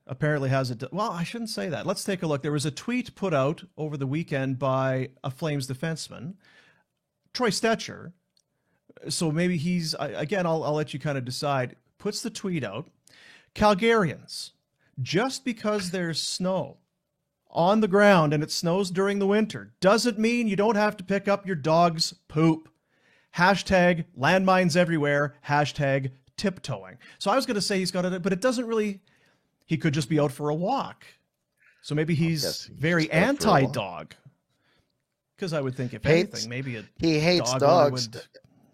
apparently has a? Well, I shouldn't say that. Let's take a look. There was a tweet put out over the weekend by a Flames defenseman, Troy Stetcher. So maybe he's again. I'll let you kind of decide. Puts the tweet out. Calgarians, just because there's snow on the ground and it snows during the winter doesn't mean you don't have to pick up your dog's poop. Hashtag landmines everywhere. Hashtag tiptoeing. So I was going to say he's got it, but it doesn't really. He could just be out for a walk. So maybe he's very anti-dog. Because I would think if anything, maybe he hates dogs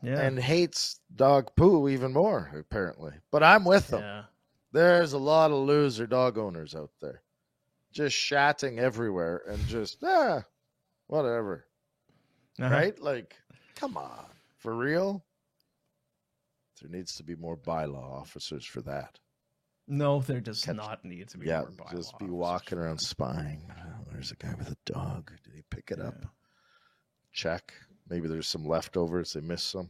and hates dog poo even more, apparently. But I'm with him. Yeah. There's a lot of loser dog owners out there. Just shatting everywhere and just, whatever. Right? Like, come on. For real? There needs to be more bylaw officers for that. No, there does not need to be more bylaw just be walking around spying. Oh, there's a guy with a dog. Did he pick it up? Check. Maybe there's some leftovers. They missed some.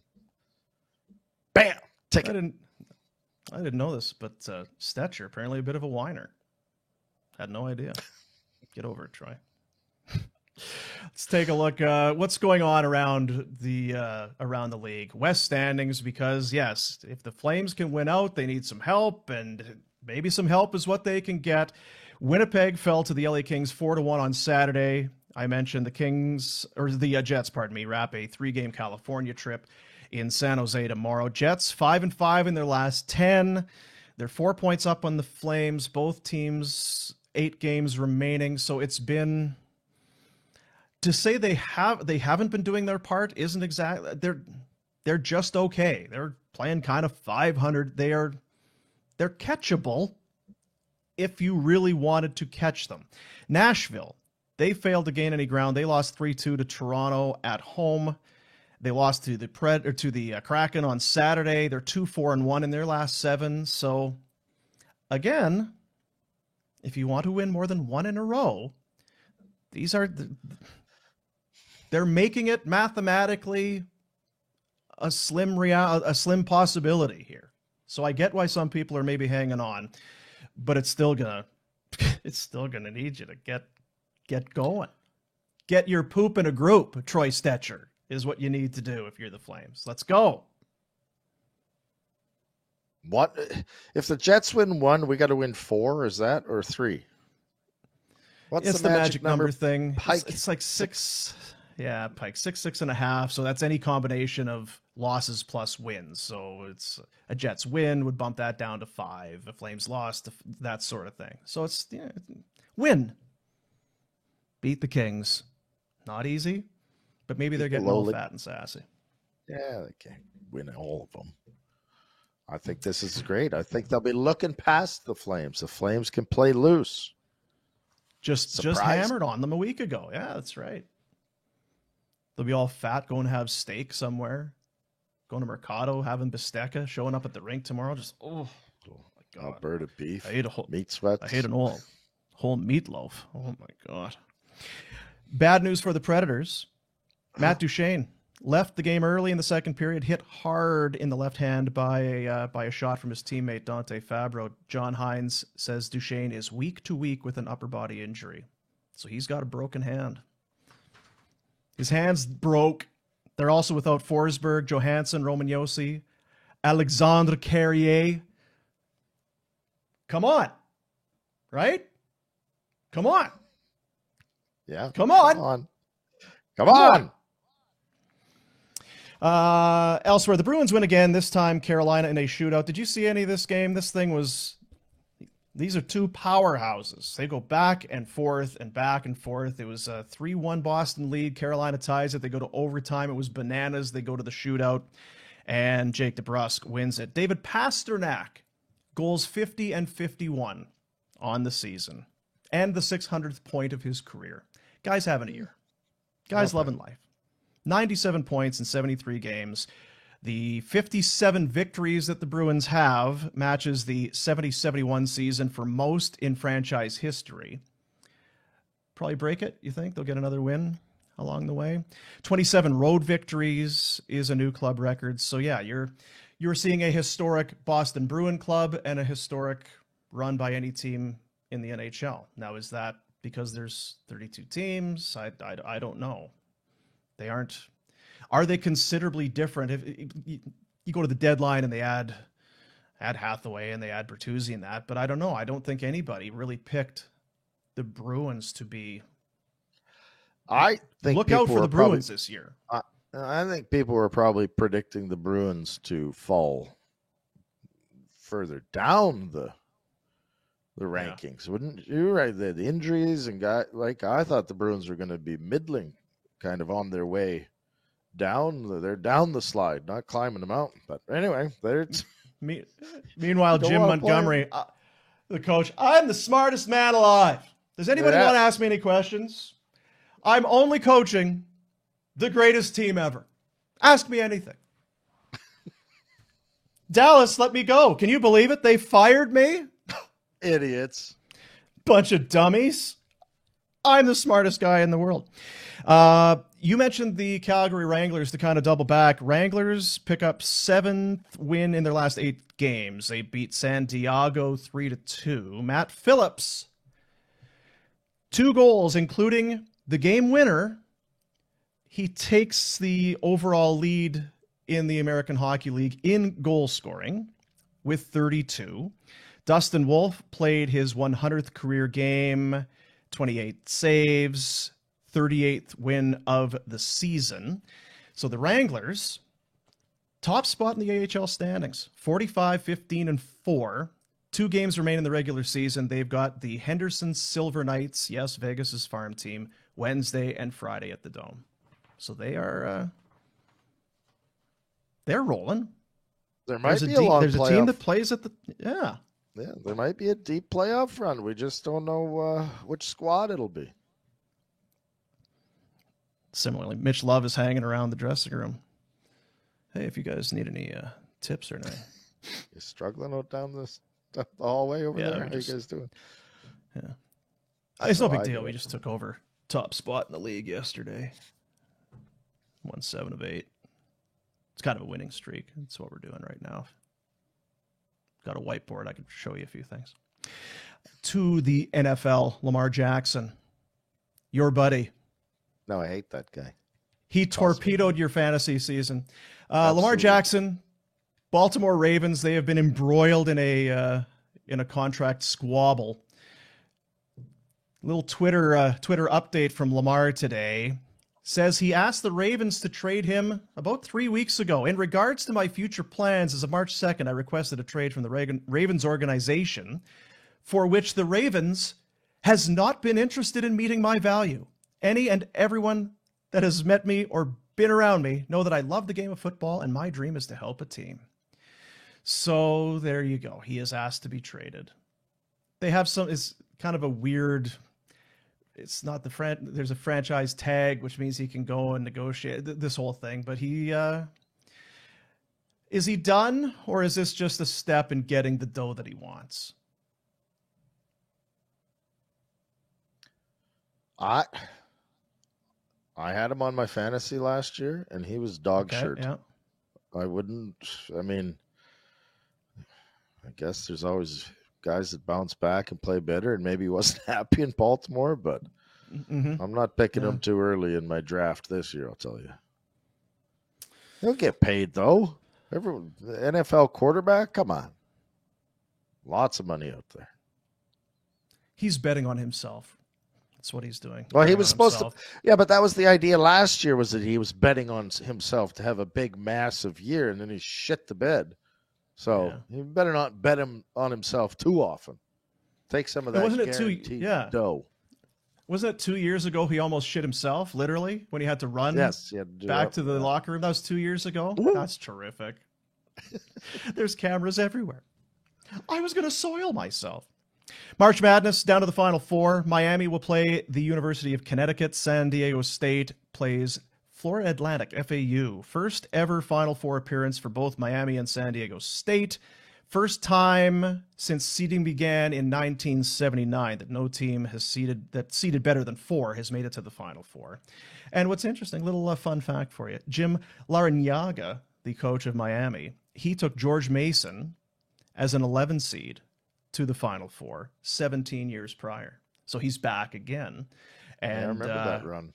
Bam! Ticket. I didn't know this, but Stetcher, apparently a bit of a whiner. Had no idea. Get over it, Troy. Let's take a look. What's going on around the league? West standings, because yes, if the Flames can win out, they need some help, and maybe some help is what they can get. Winnipeg fell to the LA Kings 4-1 on Saturday. I mentioned the Jets, wrap a 3-game California trip in San Jose tomorrow. Jets 5-5 in their last 10. They're 4 points up on the Flames. Both teams 8 games remaining. So it's been, to say they haven't been doing their part isn't exactly. They're just okay. They're playing kind of 500. They're catchable if you really wanted to catch them. Nashville, they failed to gain any ground. They lost 3-2 to Toronto at home. They lost to the Kraken on Saturday. They're 2-4-1 in their last 7. So again, if you want to win more than one in a row, they're making it mathematically a slim possibility here. So I get why some people are maybe hanging on, but it's still gonna need you to get going. Get your poop in a group, Troy Stetcher, is what you need to do if you're the Flames. Let's go. What if the Jets win 1? We got to win 4. Is that or 3? It's the magic number thing. Pike. It's like 6. Yeah, Pike 6.5. So that's any combination of losses plus wins. So it's a Jets win would bump that down to 5. A Flames loss, that sort of thing. So it's win. Beat the Kings. Not easy, but maybe they're getting all fat and sassy. Yeah, they can't win all of them. I think this is great. I think they'll be looking past the Flames. The Flames can play loose. Just hammered on them a week ago. Yeah, that's right. They'll be all fat, going to have steak somewhere, going to Mercado, having bistecca, showing up at the rink tomorrow. Just oh my god, Alberta beef. I ate a whole meat sweats. I ate an whole meatloaf. Oh my god. Bad news for the Predators. Matt Duchene left the game early in the second period, hit hard in the left hand by a shot from his teammate Dante Fabro. John Hines says Duchene is week to week with an upper body injury, so he's got a broken hand. His hand's broke. They're also without Forsberg, Johansson, Roman Josi, Alexandre Carrier. Come on, right? Come on. Yeah. Come on. Come on. Elsewhere, the Bruins win again, this time Carolina in a shootout. Did you see any of this game? These are two powerhouses. They go back and forth and back and forth. It was a 3-1 Boston lead. Carolina ties it. They go to overtime. It was bananas. They go to the shootout, and Jake DeBrusk wins it. David Pastrnak, goals 50 and 51 on the season, and the 600th point of his career. Guy's having a year. Guy's loving life. 97 points in 73 games. The 57 victories that the Bruins have matches the 70-71 season for most in franchise history. Probably break it, you think? They'll get another win along the way. 27 road victories is a new club record. So yeah, you're seeing a historic Boston Bruin club and a historic run by any team in the NHL. Now, is that because there's 32 teams? I don't know. They aren't. Are they considerably different? If you go to the deadline and they add Hathaway and they add Bertuzzi and that, but I don't know. I don't think anybody really picked the Bruins to be. I think look out for the Bruins this year. I think people were probably predicting the Bruins to fall further down the rankings. Yeah. Wouldn't you? Right, the injuries and I thought the Bruins were going to be middling, kind of on their way down. They're down the slide, not climbing the mountain. But anyway, there's. Meanwhile, Jim Montgomery, the coach, I'm the smartest man alive. Does anybody want to ask me any questions? I'm only coaching the greatest team ever. Ask me anything. Dallas let me go. Can you believe it? They fired me? Idiots. Bunch of dummies. I'm the smartest guy in the world. You mentioned the Calgary Wranglers to kind of double back. Wranglers pick up 7th win in their last 8 games. They beat San Diego 3-2. Matt Phillips, 2 goals, including the game winner. He takes the overall lead in the American Hockey League in goal scoring with 32. Dustin Wolf played his 100th career game, 28 saves, 38th win of the season. So the Wranglers, top spot in the AHL standings, 45-15-4. 2 games remain in the regular season. They've got the Henderson Silver Knights, yes, Vegas's farm team, Wednesday and Friday at the Dome. So they're rolling. There might be a long there's a playoff. team that plays at the Yeah, there might be a deep playoff run. We just don't know which squad it'll be. Similarly, Mitch Love is hanging around the dressing room. Hey, if you guys need any tips or anything. You struggling out down the hallway over there? How you guys doing? Yeah. It's no big deal. We just took over top spot in the league yesterday. Won 7 of 8. It's kind of a winning streak. That's what we're doing right now. Got a whiteboard. I can show you a few things. To the NFL, Lamar Jackson, your buddy. No, I hate that guy. He torpedoed your fantasy season. Lamar Jackson, Baltimore Ravens, they have been embroiled in a contract squabble. Little Twitter update from Lamar today. Says he asked the Ravens to trade him about 3 weeks ago. In regards to my future plans, as of March 2nd, I requested a trade from the Ravens organization, for which the Ravens has not been interested in meeting my value. Any and everyone that has met me or been around me know that I love the game of football and my dream is to help a team. So there you go. He is asked to be traded. They have it's kind of a weird... It's not there's a franchise tag, which means he can go and negotiate this whole thing. But is he done, or is this just a step in getting the dough that he wants? I had him on my fantasy last year, and he was dog shirt. Yeah. I guess there's always guys that bounce back and play better, and maybe he wasn't happy in Baltimore, but I'm not picking him too early in my draft this year, I'll tell you. He'll get paid, though. The NFL quarterback, come on. Lots of money out there. He's betting on himself. That's what he's doing. Well, he was supposed to. Yeah, but that was the idea last year, was that he was betting on himself to have a big, massive year, and then he shit the bed. So he better not bet him on himself too often. Take some of that guaranteed dough. Wasn't it 2 years ago he almost shit himself, literally, when he had to run back to the locker room? That was 2 years ago? Ooh. That's terrific. There's cameras everywhere. I was going to soil myself. March Madness, down to the Final Four. Miami will play the University of Connecticut. San Diego State plays Florida Atlantic, FAU. First ever Final Four appearance for both Miami and San Diego State. First time since seeding began in 1979 that no team has seeded better than 4 has made it to the Final Four. And what's interesting, little fun fact for you. Jim Larrañaga, the coach of Miami, he took George Mason as an 11 seed to the Final Four 17 years prior. So he's back again. And I remember that run.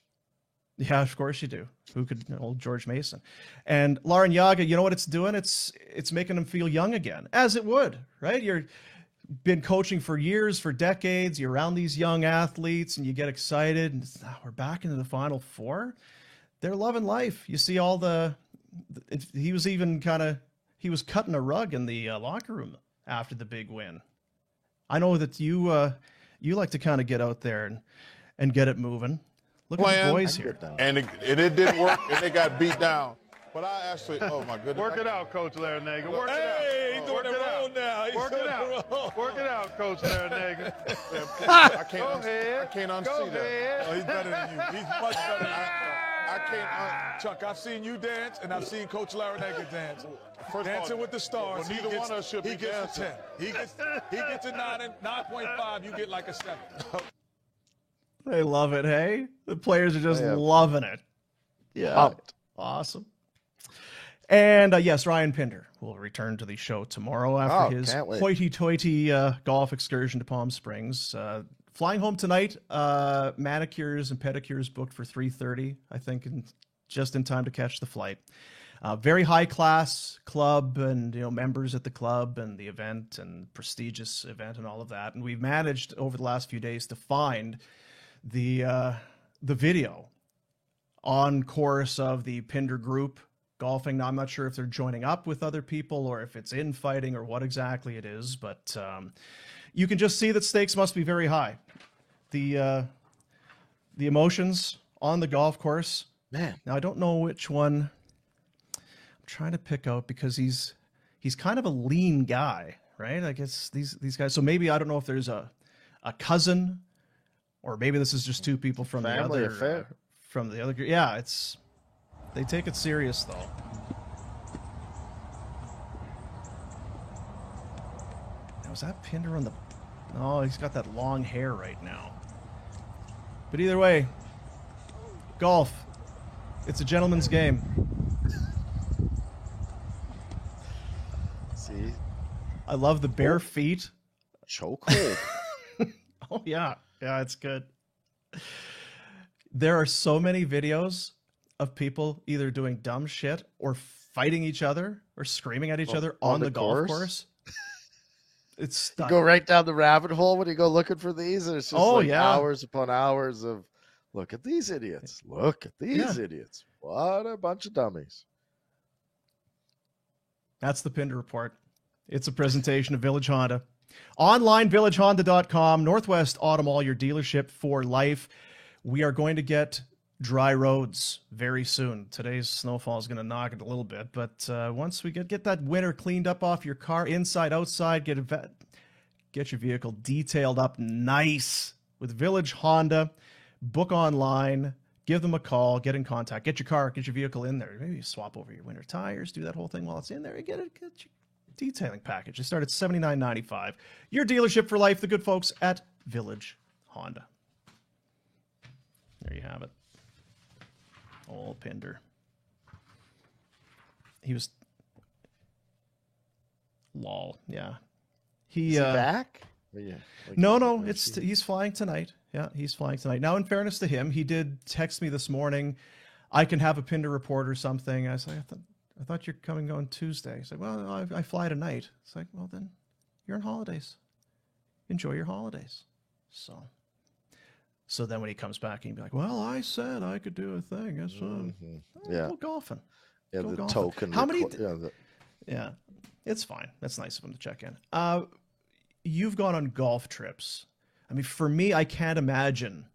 Yeah, of course you do. Who could? Old George Mason. And Larrañaga, you know what it's doing? It's making him feel young again, as it would, right? You've been coaching for years, for decades. You're around these young athletes, and you get excited. And we're back into the Final Four. They're loving life. You see all he was cutting a rug in the locker room after the big win. I know that you like to kind of get out there and get it moving. Look at the boys here. And it didn't work, and they got beat down. But I actually, oh my goodness. Work it out, Coach Larrañaga. Work it out. Hey, he's doing it wrong now. Work it out. Work it out, Coach Larrañaga. I can't unsee that. Oh, he's better than you. He's much better than you. I can't, Chuck, I've seen you dance, and I've seen Coach Larrañaga dance. Dancing with the Stars. Well, neither one of us should be He gets a 10. He gets a 9.5. You get like a 7. They love it, hey? The players are just loving it. Yeah. Awesome. And yes, Ryan Pinder will return to the show tomorrow after his hoity-toity golf excursion to Palm Springs. Flying home tonight, manicures and pedicures booked for 3:30, I think, just in time to catch the flight. Very high-class club and members at the club and the event and prestigious event and all of that. And we've managed over the last few days to find the video on course of the Pinder group golfing. Now, I'm not sure if they're joining up with other people or if it's infighting or what exactly it is, but you can just see that stakes must be very high. The emotions on the golf course. Man, now I don't know which one I'm trying to pick out because he's he's kind of a lean guy, right? I guess these guys. So maybe I don't know if there's a cousin, or maybe this is just two people from Family the other affair. from the other. Yeah, they take it serious though. Now, is that Pinder on the? Oh, he's got that long hair right now. But either way, golf. It's a gentleman's game. See, I love the bare feet. chokehold. Oh yeah, yeah, it's good. There are so many videos of people either doing dumb shit or fighting each other or screaming at each other on the golf course. It's stunning. Go right down the rabbit hole when you go looking for these, and it's just hours upon hours of look at these idiots. Look at these idiots. What a bunch of dummies. That's the Pinder Report. It's a presentation of Village Honda. Online, villagehonda.com, Northwest Auto Mall, your dealership for life. We are going to get dry roads very soon. Today's snowfall is going to knock it a little bit, but once we get that winter cleaned up off your car, inside, outside, get your vehicle detailed up nice with Village Honda. Book online, give them a call, get in contact, get your vehicle in there. Maybe swap over your winter tires, do that whole thing while it's in there, and get your detailing package. They start at $79.95. Your dealership for life, the good folks at Village Honda. There you have it. Old Pinder. He was lol. Yeah. Is he back? Yeah. He's flying tonight. Yeah, he's flying tonight. Now, in fairness to him, he did text me this morning. I can have a Pinder report or something. I said, I thought you're coming on Tuesday. He's like, well, I fly tonight. It's like, well, then you're on holidays. Enjoy your holidays. So then when he comes back, he'd be like, well, I said I could do a thing. That's go golfing. Yeah, go the golfing. token. How many? Yeah, it's fine. That's nice of him to check in. You've gone on golf trips. I mean, for me, I can't imagine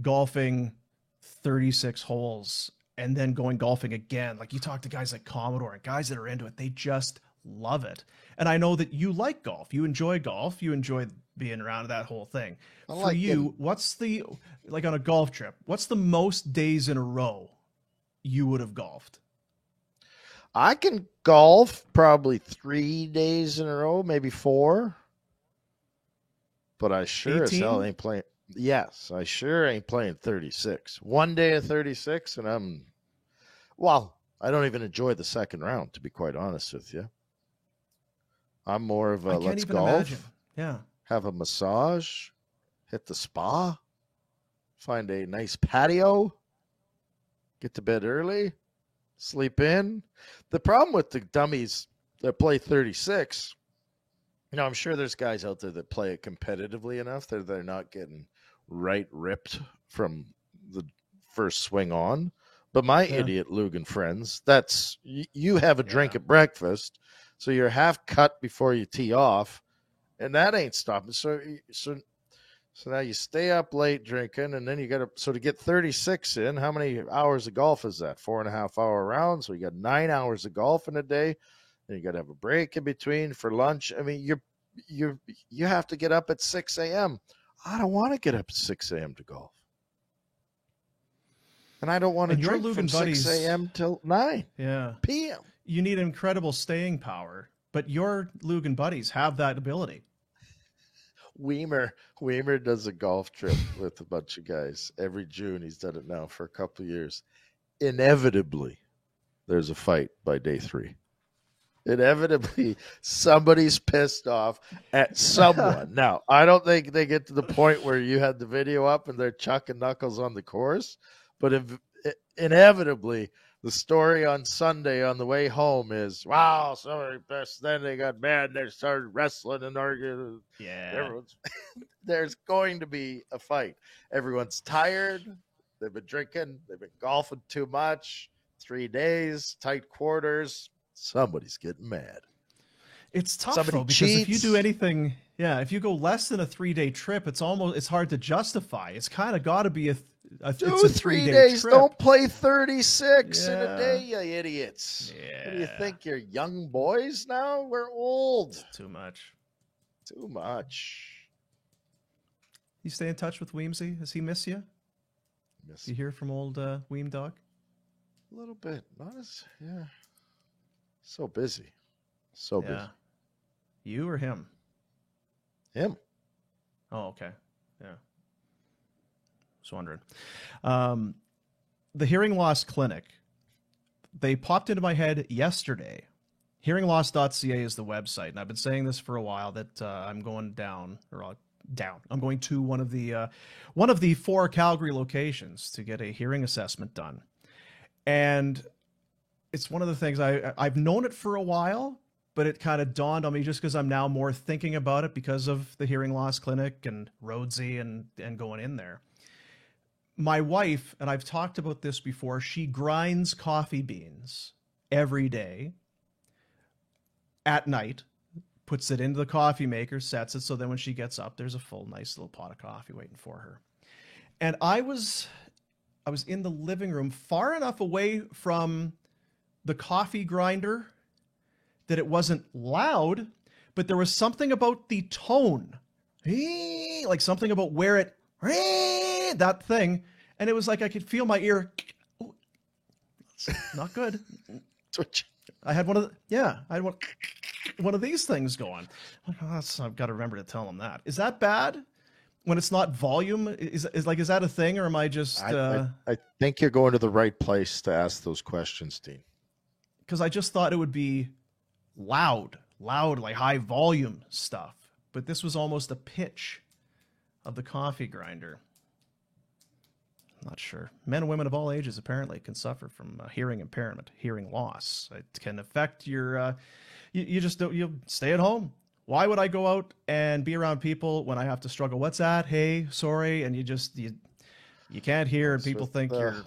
golfing 36 holes and then going golfing again. Like you talk to guys like Commodore and guys that are into it, they just love it. And I know that you like golf. You enjoy golf. You enjoy being around that whole thing. For you, what's the, like on a golf trip, what's the most days in a row you would have golfed? I can golf probably 3 days in a row, maybe 4. But I sure 18? as hell ain't playing. Yes, I sure ain't playing 36. One day of 36, and I don't even enjoy the second round, to be quite honest with you. I'm more of a let's golf. Imagine. Yeah. Have a massage, hit the spa, find a nice patio, get to bed early, sleep in. The problem with the dummies that play 36, I'm sure there's guys out there that play it competitively enough that they're not getting right ripped from the first swing on. But my idiot Lugan friends, that's you have a drink at breakfast, so you're half cut before you tee off, and that ain't stopping. So now you stay up late drinking, and then you got to get 36 in. How many hours of golf is that? 4.5 hour round. So you got 9 hours of golf in a day. Then you got to have a break in between for lunch. I mean, you have to get up at 6 a.m. I don't want to get up at 6 a.m. to golf. And I don't want to drink from 6 a.m. till 9 p.m. You need incredible staying power, but your Lugan buddies have that ability. Weimer does a golf trip with a bunch of guys every June. He's done it now for a couple of years. Inevitably, there's a fight by day 3. Inevitably, somebody's pissed off at someone. Now, I don't think they get to the point where you had the video up and they're chucking knuckles on the course, but inevitably, the story on Sunday on the way home is, wow, somebody pissed. Then they got mad and they started wrestling and arguing. Yeah. There's going to be a fight. Everyone's tired. They've been drinking. They've been golfing too much. 3 days, tight quarters. Somebody's getting mad. It's tough though, because if you do anything, if you go less than a 3-day trip, it's hard to justify. It's kind of got to be It's Do a 3 3-day days. trip. Don't play 36 in Yeah. a day, you idiots. What do you Yeah. think? You're young boys now? We're old. Too much. Too much. You stay in touch with Weemsy? Does he miss you? Miss You hear from old Weem Dog? a little bit. Not as, yeah. So busy. So busy. Yeah. You or him? Him. Oh, okay. Yeah. Just wondering. The Hearing Loss Clinic, they popped into my head yesterday. HearingLoss.ca is the website, and I've been saying this for a while that I'm going down. I'm going to one of the 4 Calgary locations to get a hearing assessment done, and it's one of the things I've known it for a while, but it kind of dawned on me just because I'm now more thinking about it because of the Hearing Loss Clinic and Rhodesy and going in there. My wife, and I've talked about this before, she grinds coffee beans every day at night, puts it into the coffee maker, sets it, so then when she gets up, there's a full, nice little pot of coffee waiting for her. And I was in the living room far enough away from the coffee grinder that it wasn't loud, but there was something about the tone, like something about where it, that thing, and it was like I could feel my ear. Oh, not good. Twitch. I had one of these things going. I've got to remember to tell them that. Is that bad? When it's not volume, is that a thing, or am I just? I think you're going to the right place to ask those questions, Dean. Because I just thought it would be loud, like high volume stuff. But this was almost a pitch of the coffee grinder. I'm not sure. Men and women of all ages apparently can suffer from hearing impairment, hearing loss. It can affect your. You just don't. You stay at home. Why would I go out and be around people when I have to struggle? What's that? Hey, sorry, and you can't hear, and people think you're.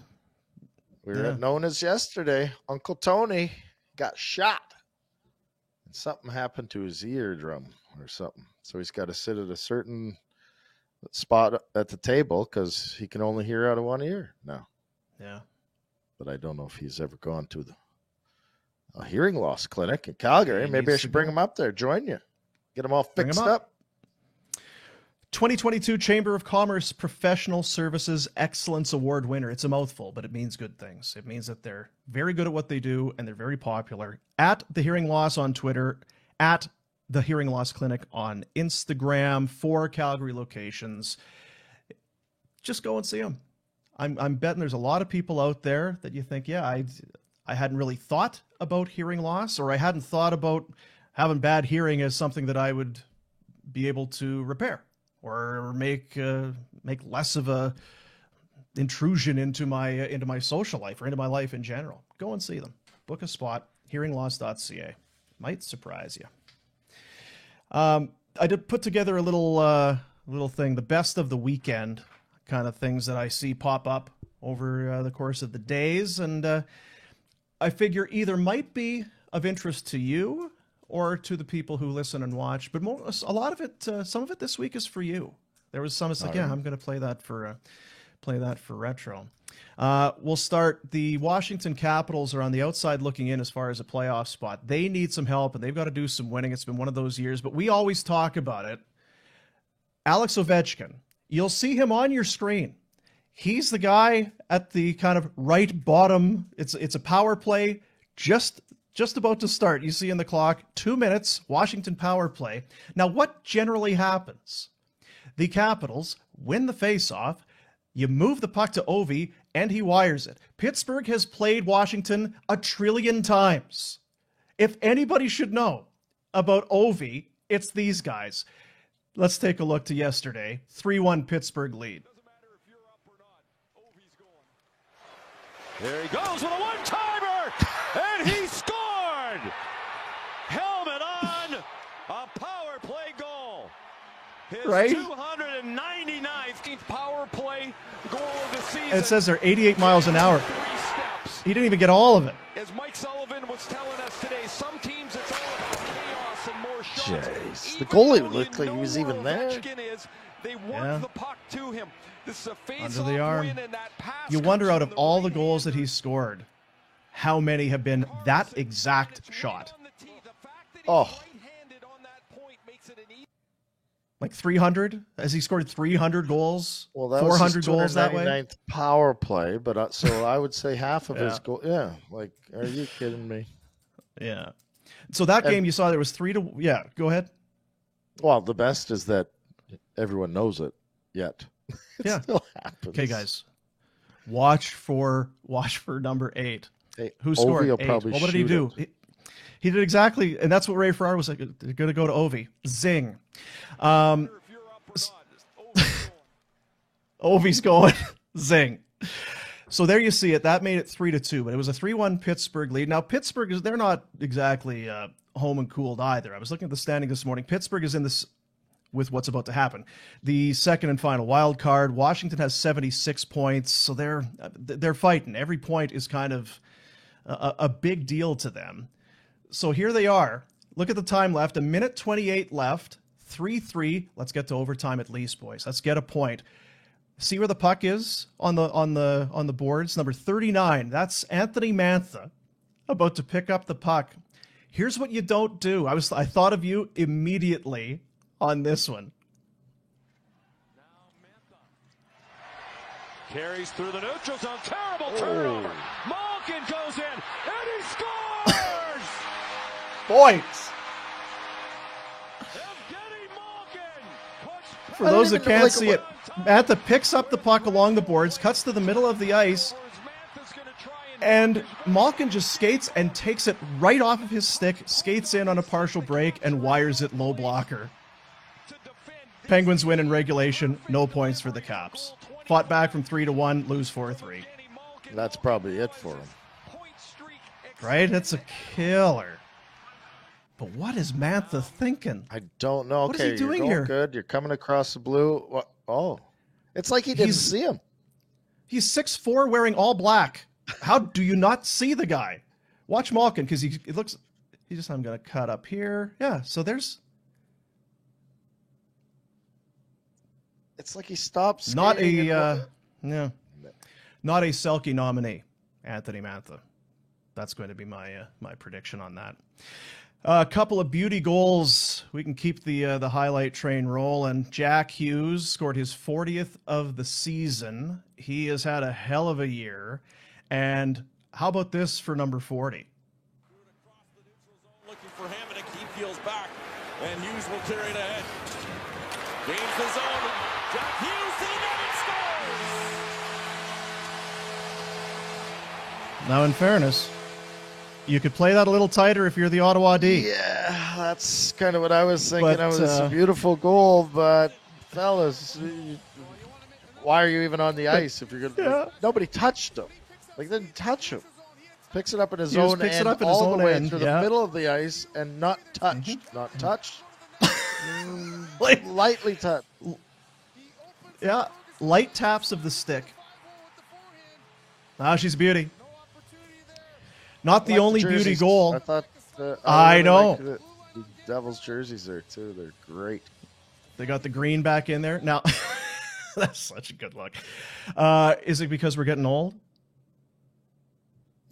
We were known as yesterday. Uncle Tony got shot, and something happened to his eardrum or something. So he's got to sit at a certain spot at the table because he can only hear out of one ear now. Yeah. But I don't know if he's ever gone to a hearing loss clinic in Calgary. He Maybe I needs should to bring go. him up there, join you, get him all Bring him fixed up. up. 2022 Chamber of Commerce Professional Services Excellence Award winner. It's a mouthful, but it means good things. It means that they're very good at what they do, and they're very popular. At The Hearing Loss on Twitter, at The Hearing Loss Clinic on Instagram, 4 Calgary locations. Just go and see them. I'm betting there's a lot of people out there that you think, yeah, I hadn't really thought about hearing loss, or I hadn't thought about having bad hearing as something that I would be able to repair or make less of a intrusion into my social life or into my life in general. Go and see them. Book a spot. HearingLoss.ca. Might surprise you. I did put together a little thing, the best of the weekend kind of things that I see pop up over the course of the days, and I figure either might be of interest to you or to the people who listen and watch, but a lot of it, some of it this week is for you. There was some. It's like, yeah, I'm going to play that for retro. We'll start. The Washington Capitals are on the outside looking in as far as a playoff spot. They need some help, and they've got to do some winning. It's been one of those years, but we always talk about it. Alex Ovechkin, you'll see him on your screen. He's the guy at the kind of right bottom. It's a power play just about to start. You see in the clock, 2 minutes, Washington power play. Now, what generally happens? The Capitals win the faceoff. You move the puck to Ovi, and he wires it. Pittsburgh has played Washington 1 trillion times. If anybody should know about Ovi, it's these guys. Let's take a look to yesterday. 3-1 Pittsburgh lead. There he goes with a one-timer, and he scored! Helmet on, a power play goal. His Right? 299th power play goal of the season. And it says they're 88 miles an hour. 3 steps. He didn't even get all of it. As Mike Sullivan was telling us today, some teams it's all about chaos and more shots. Jeez. The Even goalie though looked you like he know was where even there. Ovechkin is, They work Yeah. the puck to him. This is a Under face-off the arm. win, and that pass You comes wonder out from of all the right goals hand. that he's scored, how many have been that exact shot? Oh. Like 300? Has he scored 300 goals? Well, that was 400 his goals that way? 299th power play, but so I would say half of his Yeah. goal. Yeah, like, are you kidding me? Yeah. So that And- game you saw there was 3-1. Yeah, go ahead. Well, the best is that everyone knows it yet. It Yeah. still happens. Okay, guys. Watch for number 8. Hey, Who scored? Ovi will 8. probably Well, what did he shoot do? it. He did exactly, and that's what Ray Ferraro was like. They're going to go to Ovi. Zing. Ovi's going. Zing. So there you see it. That made it 3-2, but it was a 3-1 Pittsburgh lead. Now Pittsburgh they're not exactly home and cooled either. I was looking at the standing this morning. Pittsburgh is in this with what's about to happen. The second and final wild card. Washington has 76 points, so they're fighting. Every point is kind of a big deal to them. So here they are. Look at the time left. 1:28 left. 3-3. Let's get to overtime at least, boys. Let's get a point. See where the puck is on the boards. Number 39. That's Anthony Mantha about to pick up the puck. Here's what you don't do. I thought of you immediately on this one. Carries through the neutral zone. Terrible turnover. Malkin goes in, and he scores! Points. Evgeny Malkin puts For those that even know, can't like, see it, Mantha picks up the puck along the boards, cuts to the middle of the ice, Mantha's gonna try and Malkin just skates and takes it right off of his stick, skates in on a partial break, and wires it low blocker. to defend. Penguins win in regulation, no points for the Caps. Fought back from 3-1, lose 4-3. That's probably it for him. Right? That's a killer. But what is Mantha thinking? I don't know. What is Okay, he doing you're going here? good. You're coming across the blue. What? Oh, it's like he didn't He's- see him. He's 6'4", wearing all black. How do you not see the guy? Watch Malkin, because I'm going to cut up here. Yeah, so there's It's like he stopped. not skating and- not a Selke nominee, Anthony Mantha. That's going to be my prediction on that. A couple of beauty goals. We can keep the highlight train rolling. Jack Hughes scored his 40th of the season. He has had a hell of a year. And how about this for number 40? Looking for Hamonic, he peels back, and Hughes will carry it ahead. Gains the zone. Jack Hughes to the net and scores. Now, in fairness, you could play that a little tighter if you're the Ottawa D. Yeah, that's kind of what I was thinking. But, It was a beautiful goal, but fellas, why are you even on the ice if you're gonna? Yeah. Nobody touched him. Like, they didn't touch him. Picks it up in his Hughes own picks it end, up in his all own the way end, through yeah. the middle of the ice, and not touched. Not touched. Like- Lightly touched. Yeah, light taps of the stick. Ah, she's a beauty. Not the Like only beauty jerseys. goal. I thought. I really know. like the Devils jerseys there too. They're great. They got the green back in there. Now, that's such a good look. Is it because we're getting old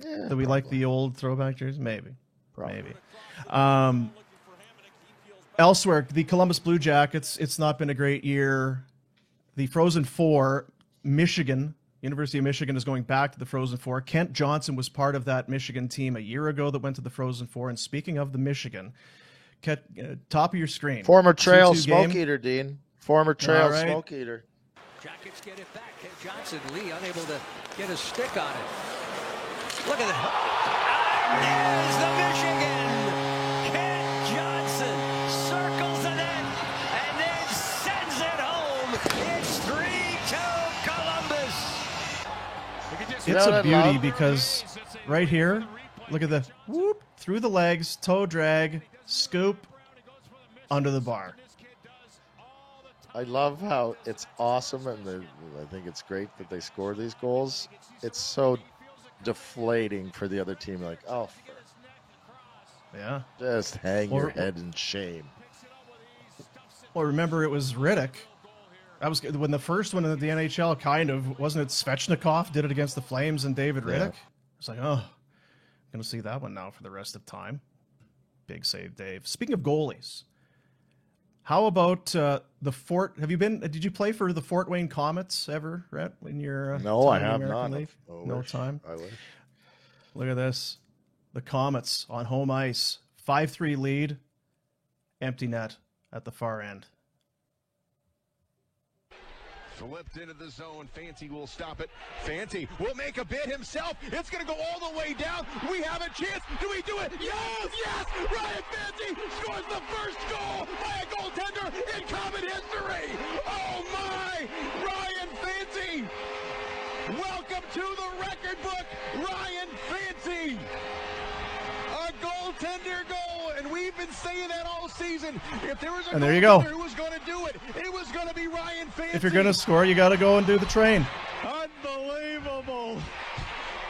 Yeah, that we like the old throwback jerseys? Maybe. Probably. Maybe. Elsewhere, the Columbus Blue Jackets, it's not been a great year. The Frozen Four, Michigan, University of Michigan is going back to the Frozen Four. Kent Johnson was part of that Michigan team a year ago that went to the Frozen Four. And speaking of the Michigan, top of your screen. Former Trail 2-2 Smoke game. Eater, Dean. Former Trail All right. Smoke Eater. Jackets get it back. Kent Johnson, Lee unable to get a stick on it. Look at that. There's the Michigan. Kent Johnson circles the net and then sends it home. It's 3-2 Columbus. It's know what a I beauty love? because right here, look at the whoop, through the legs, toe drag, scoop, under the bar. I love how it's awesome, and I think it's great that they score these goals. It's so deflating for the other team. Like, oh, Yeah. just hang your Or- head in shame. Well, remember it was Riddick That was when the first one in the NHL kind of, wasn't it Svechnikov did it against the Flames and David Riddick? It's like, oh, I'm going to see that one now for the rest of time. Big save, Dave. Speaking of goalies, how about the Fort? Did you play for the Fort Wayne Comets ever, Rhett, in your No, I time in have the American not. League? Oh, No wish. time? I wish. Look at this. The Comets on home ice. 5-3 lead. Empty net at the far end. Flipped into the zone. Fanti will stop it. Fanti will make a bid himself. It's going to go all the way down. We have a chance. Do we do it? Yes! Yes! Ryan Fanti scores the first goal by a goaltender in Comet history. Oh my! Ryan Fanti! Welcome to the record book, Ryan Fanti! A goaltender goal, and we've been saying that all season. If there was a And there you go. goaltender who was going to do it, it was going to be Ryan Fanti. If you're going to score, you got to go and do the train. Unbelievable.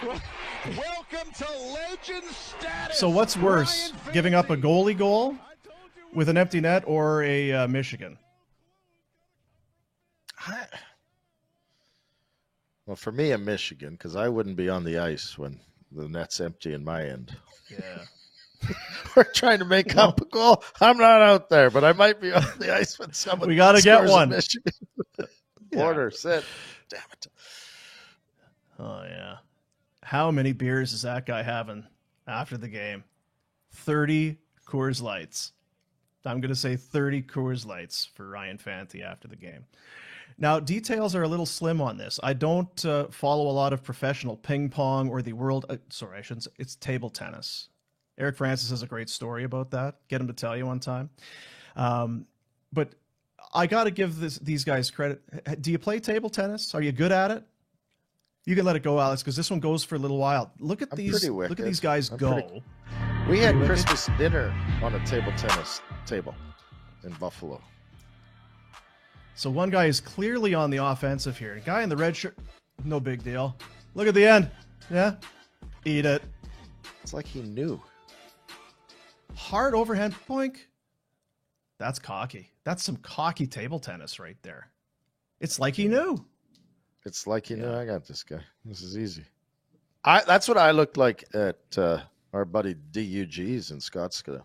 Welcome to legend status. So what's worse, Ryan giving up a Fanti. goalie goal with an empty net or a Michigan? Well, for me, in Michigan, because I wouldn't be on the ice when the net's empty in my end. Yeah. We're trying to make up a goal. I'm not out there, but I might be on the ice when someone. We gotta get scores in one. Michigan. Border, sit. Damn it. Oh, yeah. How many beers is that guy having after the game? 30 Coors Lights. I'm going to say 30 Coors Lights for Ryan Fanti after the game. Now, details are a little slim on this. I don't follow a lot of professional ping pong or the world. Sorry, I shouldn't say. It's table tennis. Eric Francis has a great story about that. Get him to tell you one time. But I got to give these guys credit. Do you play table tennis? Are you good at it? You can let it go, Alex, because this one goes for a little while. Look at I'm these. pretty Look at wicked. these guys I'm go. pretty- We had You wicked? Christmas dinner on a table tennis table in Buffalo. So one guy is clearly on the offensive here. A guy in the red shirt, no big deal. Look at the end. Yeah, eat it. It's like he knew. Hard overhand, boink. That's cocky. That's some cocky table tennis right there. It's like he knew. It's like he knew I got this guy. This is easy. That's what I looked like at our buddy DUG's in Scottsdale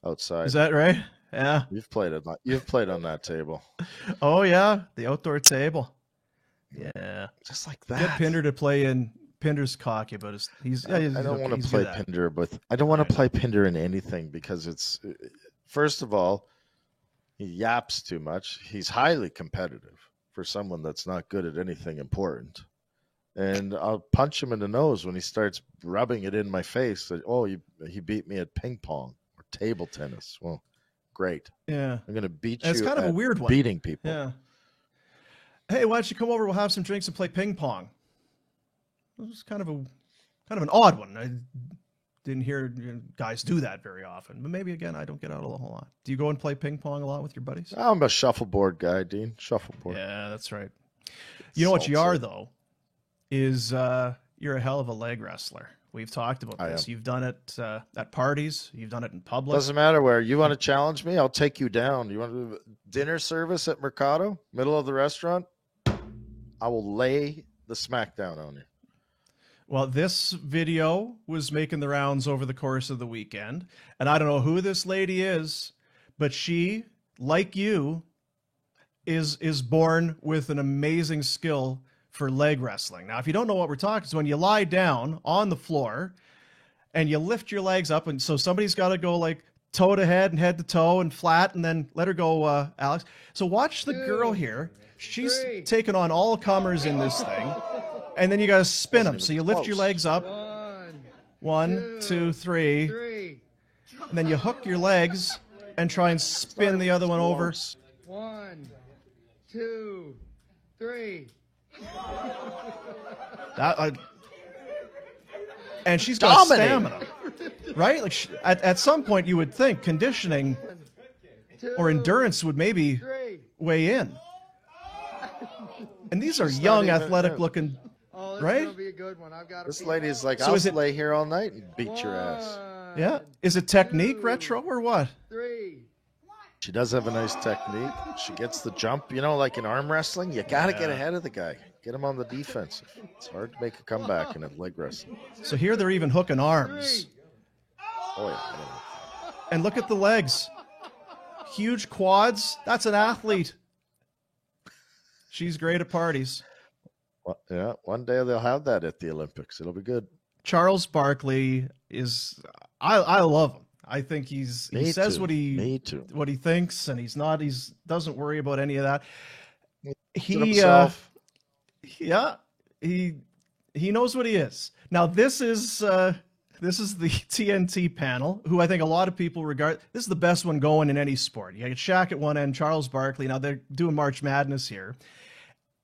outside. Is that right? Yeah. You've played it. You've played on that table. Oh, yeah. The outdoor table. Yeah. Just like that. Get Pinder to play in. Pinder's cocky, but he's I don't want to play Pinder, but I don't want to play Pinder in anything because it's, first of all, he yaps too much. He's highly competitive for someone that's not good at anything important. And I'll punch him in the nose when he starts rubbing it in my face that, oh, he beat me at ping pong or table tennis. Well, great. Yeah. I'm going to beat And you it's kind of a at weird one. beating people. Yeah. Hey, why don't you come over? We'll have some drinks and play ping pong. It was kind of an odd one. I didn't hear guys do that very often. But maybe, again, I don't get out a whole lot. Do you go and play ping pong a lot with your buddies? I'm a shuffleboard guy, Dean. Shuffleboard. Yeah, that's right. You know what you Salsa. are, though, is you're a hell of a leg wrestler. We've talked about I this. am. You've done it at parties. You've done it in public. Doesn't matter where. You want to challenge me? I'll take you down. You want to do dinner service at Mercado, middle of the restaurant? I will lay the smackdown on you. Well, this video was making the rounds over the course of the weekend. And I don't know who this lady is, but she, like you, is born with an amazing skill for leg wrestling. Now, if you don't know what we're talking, it's when you lie down on the floor and you lift your legs up. And so somebody's got to go like toe to head and head to toe and flat and then let her go, Alex. So watch the girl here. She's taking on all comers in this thing. And then you got to spin them. So you lift your legs up. 1, 2, 3. And then you hook your legs and try and spin the other one over. 1, 2, 3. And she's got Dominating. stamina, right? Like at some point, you would think conditioning or endurance would maybe weigh in. And these are She's young, not even- athletic-looking, Oh, this right? is gonna be a good one. I've got This lady is like, So I'll is it- lay here all night and beat your ass. Yeah. Is it technique retro or what? 3. She does have a nice technique. She gets the jump. You know, like in arm wrestling, you got to get ahead of the guy. Get him on the defensive. It's hard to make a comeback in a leg wrestling. So here they're even hooking arms. Oh, yeah. And look at the legs. Huge quads. That's an athlete. She's great at parties. Well, yeah, one day they'll have that at the Olympics. It'll be good. Charles Barkley is, I love him. I think he says what he thinks, and he's doesn't worry about any of that. He knows what he is. Now this is the TNT panel, who I think a lot of people regard. This is the best one going in any sport. You got Shaq at one end, Charles Barkley. Now they're doing March Madness here,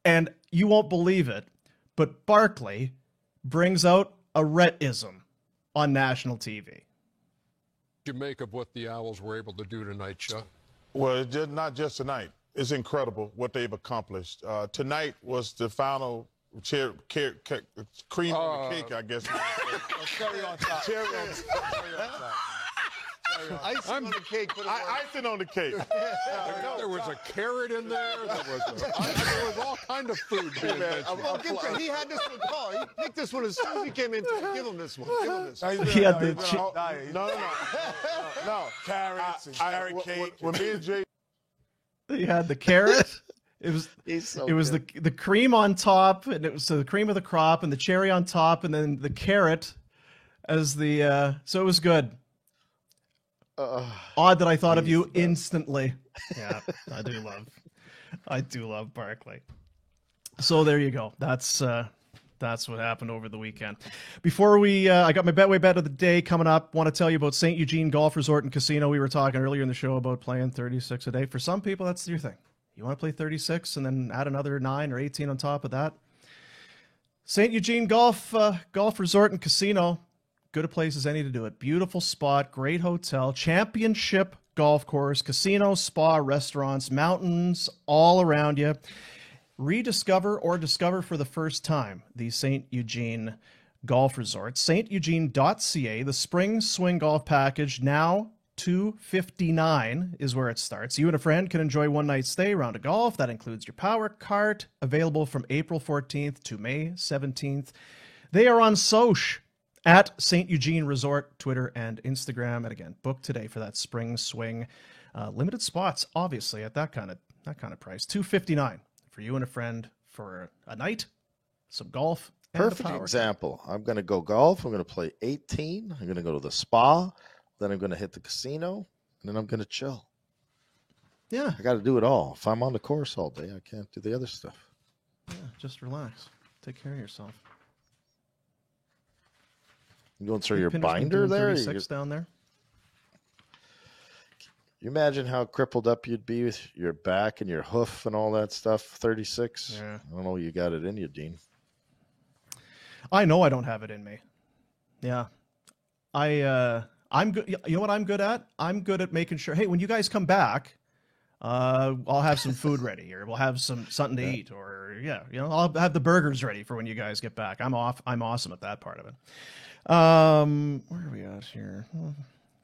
and you won't believe it, but Barkley brings out a Rhettism on national TV. You make of what the Owls were able to do tonight, Chuck? Well, it's just, not just tonight. It's incredible what they've accomplished. Tonight was the final cream on the cake, I guess. Cherry on top. Cherry on top. Icing on the cake. Icing on the cake. There was a carrot in there. There was all kind of food being mentioned. He had this one called. He picked this one as soon as he came in. Give him this one. Give him this one. He had the No. Carrots and carrot cake. When me and Jay. He had the carrot. It was the cream on top, and it was the cream of the crop, and the cherry on top, and then the carrot as the. So it was good. Odd that I thought of you instantly. Yeah, I do love Barkley. So there you go. That's what happened over the weekend. Before I got my Betway bet of the day coming up. Want to tell you about St. Eugene Golf Resort and Casino. We were talking earlier in the show about playing 36 a day. For some people, that's your thing. You want to play 36 and then add another 9 or 18 on top of that. St. Eugene Golf Resort and Casino. Good a place as any to do it. Beautiful spot, great hotel, championship golf course, casino, spa, restaurants, mountains all around you. Rediscover or discover for the first time the St. Eugene Golf Resort. steugene.ca, the Spring Swing Golf Package, now $259 is where it starts. You and a friend can enjoy one night stay, round of golf. That includes your power cart, available from April 14th to May 17th. They are on Soch. At St. Eugene Resort, Twitter and Instagram. And again, book today for that spring swing. Limited spots, obviously, at that kind of price. $259 for you and a friend for a night, some golf. Perfect example. I'm going to go golf. I'm going to play 18. I'm going to go to the spa. Then I'm going to hit the casino. And then I'm going to chill. Yeah. I got to do it all. If I'm on the course all day, I can't do the other stuff. Yeah, just relax. Take care of yourself. You going through your binder there? 36 down there. You imagine how crippled up you'd be with your back and your hoof and all that stuff. 36. Yeah. I don't know. You got it in you, Dean. I know I don't have it in me. Yeah. I'm good. You know what I'm good at? I'm good at making sure. Hey, when you guys come back, I'll have some food ready, or we'll have something to eat, or I'll have the burgers ready for when you guys get back. I'm awesome at that part of it. Where are we at here?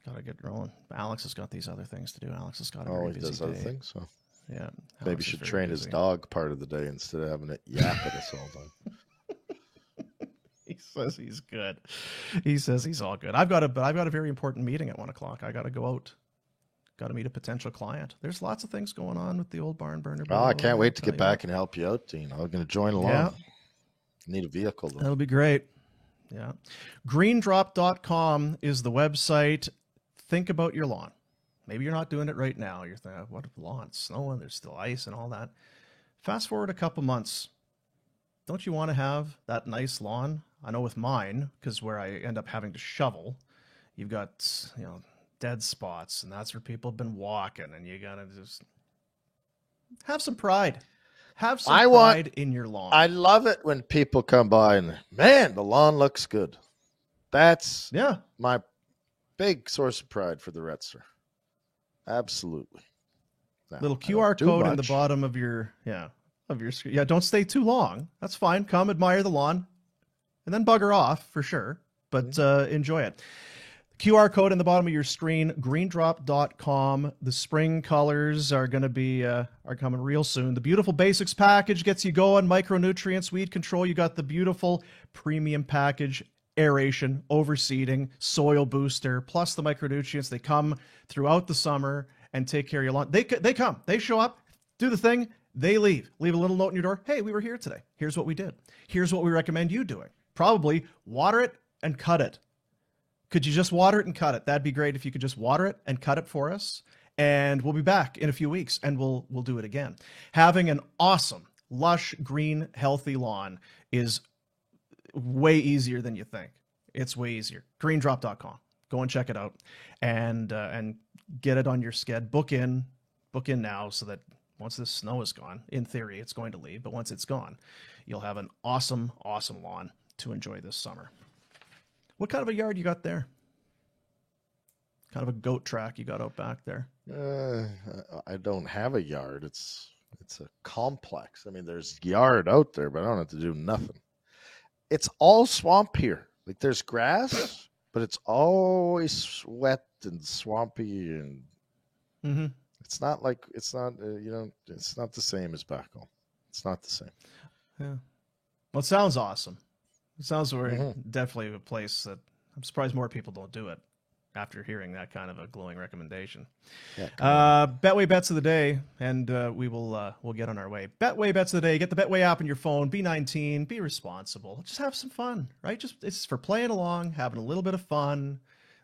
Gotta get rolling. Alex has got these other things to do. Alex has got a very busy does other day. things. So yeah, maybe should train his dog part of the day instead of having it yap at us all time. He says he's good. He says he's all good. I've got a very important meeting at 1:00. I got to go out. Got to meet a potential client. There's lots of things going on with the old barn burner. Oh, I can't wait to get back and help you out, Dean. I'm going to join along. Yeah. Need a vehicle, though. That'll be great. Yeah. Greendrop.com is the website. Think about your lawn. Maybe you're not doing it right now. You're thinking, what if lawn? It's snowing, there's still ice and all that. Fast forward a couple months. Don't you want to have that nice lawn? I know with mine, because where I end up having to shovel, you've got, dead spots, and that's where people have been walking, and you got to just have some pride. Have some pride in your lawn. I love it when people come by and, man, the lawn looks good. That's my big source of pride for the Retzer. Absolutely. Little QR code in the bottom of your screen. Yeah, don't stay too long. That's fine. Come admire the lawn and then bugger off for sure, but enjoy it. QR code in the bottom of your screen, greendrop.com. The spring colors are going to be are coming real soon. The beautiful basics package gets you going. Micronutrients, weed control. You got the beautiful premium package, aeration, overseeding, soil booster, plus the micronutrients. They come throughout the summer and take care of your lawn. They come. They show up, do the thing, they leave. Leave a little note in your door. Hey, we were here today. Here's what we did. Here's what we recommend you doing. Probably water it and cut it. Could you just water it and cut it? That'd be great if you could just water it and cut it for us. And we'll be back in a few weeks and we'll do it again. Having an awesome, lush, green, healthy lawn is way easier than you think. It's way easier. Greendrop.com. Go and check it out and get it on your sked. Book in now so that once this snow is gone, in theory, it's going to leave, but once it's gone, you'll have an awesome, awesome lawn to enjoy this summer. What kind of a yard you got there? Kind of a goat track you got out back there? I don't have a yard. It's a complex. I mean, there's yard out there, but I don't have to do nothing. It's all swamp here. Like there's grass, but it's always wet and swampy, and it's not like it's not the same as back home. It's not the same. Yeah. Well, it sounds awesome. It sounds definitely a place that I'm surprised more people don't do it after hearing that kind of a glowing recommendation. Yeah, Betway Bets of the Day, and we'll get on our way. Betway Bets of the Day. Get the Betway app on your phone. Be 19. Be responsible. Just have some fun, right? It's for playing along, having a little bit of fun,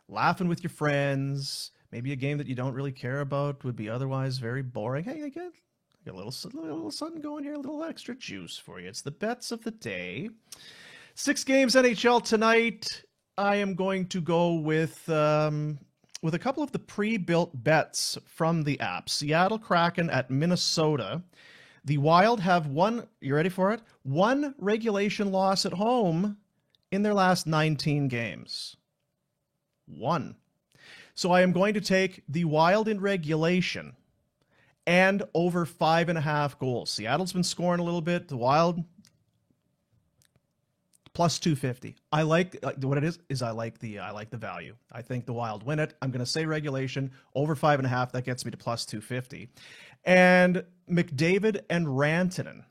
laughing with your friends. Maybe a game that you don't really care about would be otherwise very boring. Hey, I get a little something going here, a little extra juice for you. It's the Bets of the Day. 6 games NHL tonight. I am going to go with a couple of the pre-built bets from the app. Seattle Kraken at Minnesota. The Wild have you ready for it? One regulation loss at home in their last 19 games. One. So I am going to take the Wild in regulation and over 5.5 goals. Seattle's been scoring a little bit. The Wild plus 250. I like what it is I like the value. I think the Wild win it. I'm going to say regulation over 5.5. That gets me to plus 250. And McDavid and Rantanen.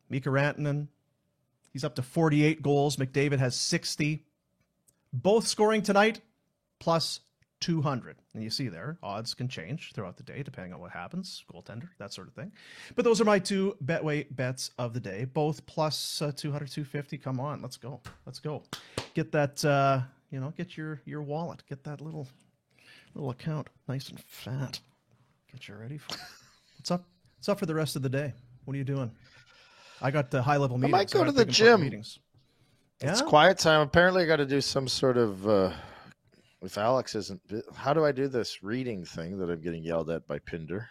Mika Rantanen, he's up to 48 goals. McDavid has 60. Both scoring tonight, plus 200. And you see there, odds can change throughout the day depending on what happens, goaltender, that sort of thing. But those are my 2 Betway bets of the day, both plus 200, 250. Come on, let's go. Get that, get your wallet, get that little account nice and fat. Get you ready for it. What's up? What's up for the rest of the day? What are you doing? I got the high-level meetings. I might go to the gym. Meetings. Yeah? It's quiet time. Apparently I got to do some sort of... if Alex isn't, how do I do this reading thing that I'm getting yelled at by Pinder?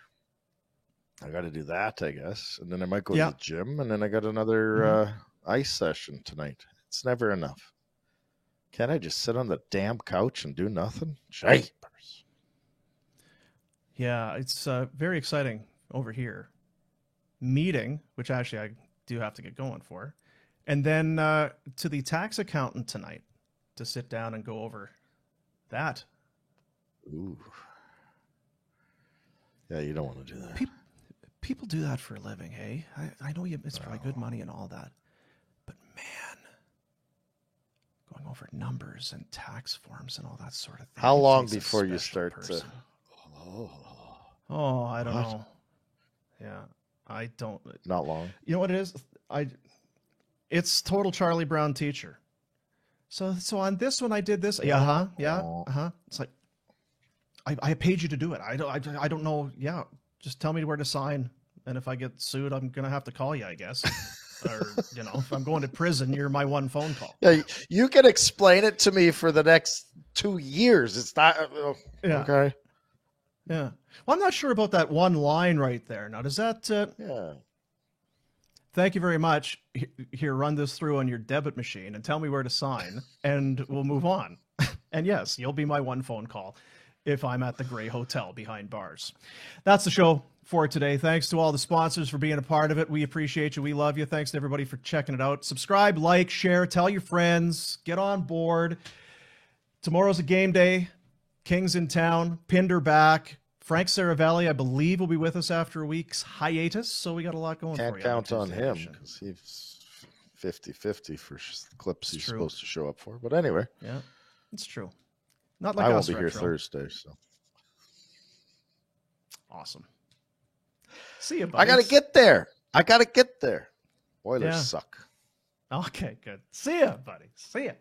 I got to do that, I guess. And then I might go to the gym, and then I got another ice session tonight. It's never enough. Can't I just sit on the damn couch and do nothing? Japers. Yeah, it's very exciting over here. Meeting, which actually I do have to get going for. And then to the tax accountant tonight to sit down and go over that. Ooh. Yeah, you don't want to do that. People do that for a living, hey? I know it's probably good money and all that. But man, going over numbers and tax forms and all that sort of thing. How long before you start to... Oh, I don't know. Yeah, I don't... Not long. You know what it is? It's total Charlie Brown teacher. So on this one, I did this. Yeah. It's like, I paid you to do it. I don't know. Yeah. Just tell me where to sign. And if I get sued, I'm going to have to call you, I guess. Or, if I'm going to prison, you're my one phone call. Yeah. You can explain it to me for the next 2 years. It's not. Okay. Yeah. Well, I'm not sure about that one line right there. Now, does that, yeah. Thank you very much. Here, run this through on your debit machine and tell me where to sign, and we'll move on. And yes, you'll be my one phone call if I'm at the Grey Hotel behind bars. That's the show for today. Thanks to all the sponsors for being a part of it. We appreciate you. We love you. Thanks to everybody for checking it out. Subscribe, like, share, tell your friends, get on board. Tomorrow's a game day. Kings in town. Pinder back. Frank Saravalli, I believe, will be with us after a week's hiatus, so we got a lot going for you. Can't count on him because he's 50-50 for the clips he's supposed to show up for. But anyway. Yeah, it's true. Not like I us, won't be here Retro. Thursday, so. Awesome. See you, buddies. I got to get there. Oilers suck. Okay, good. See ya, buddy. See ya.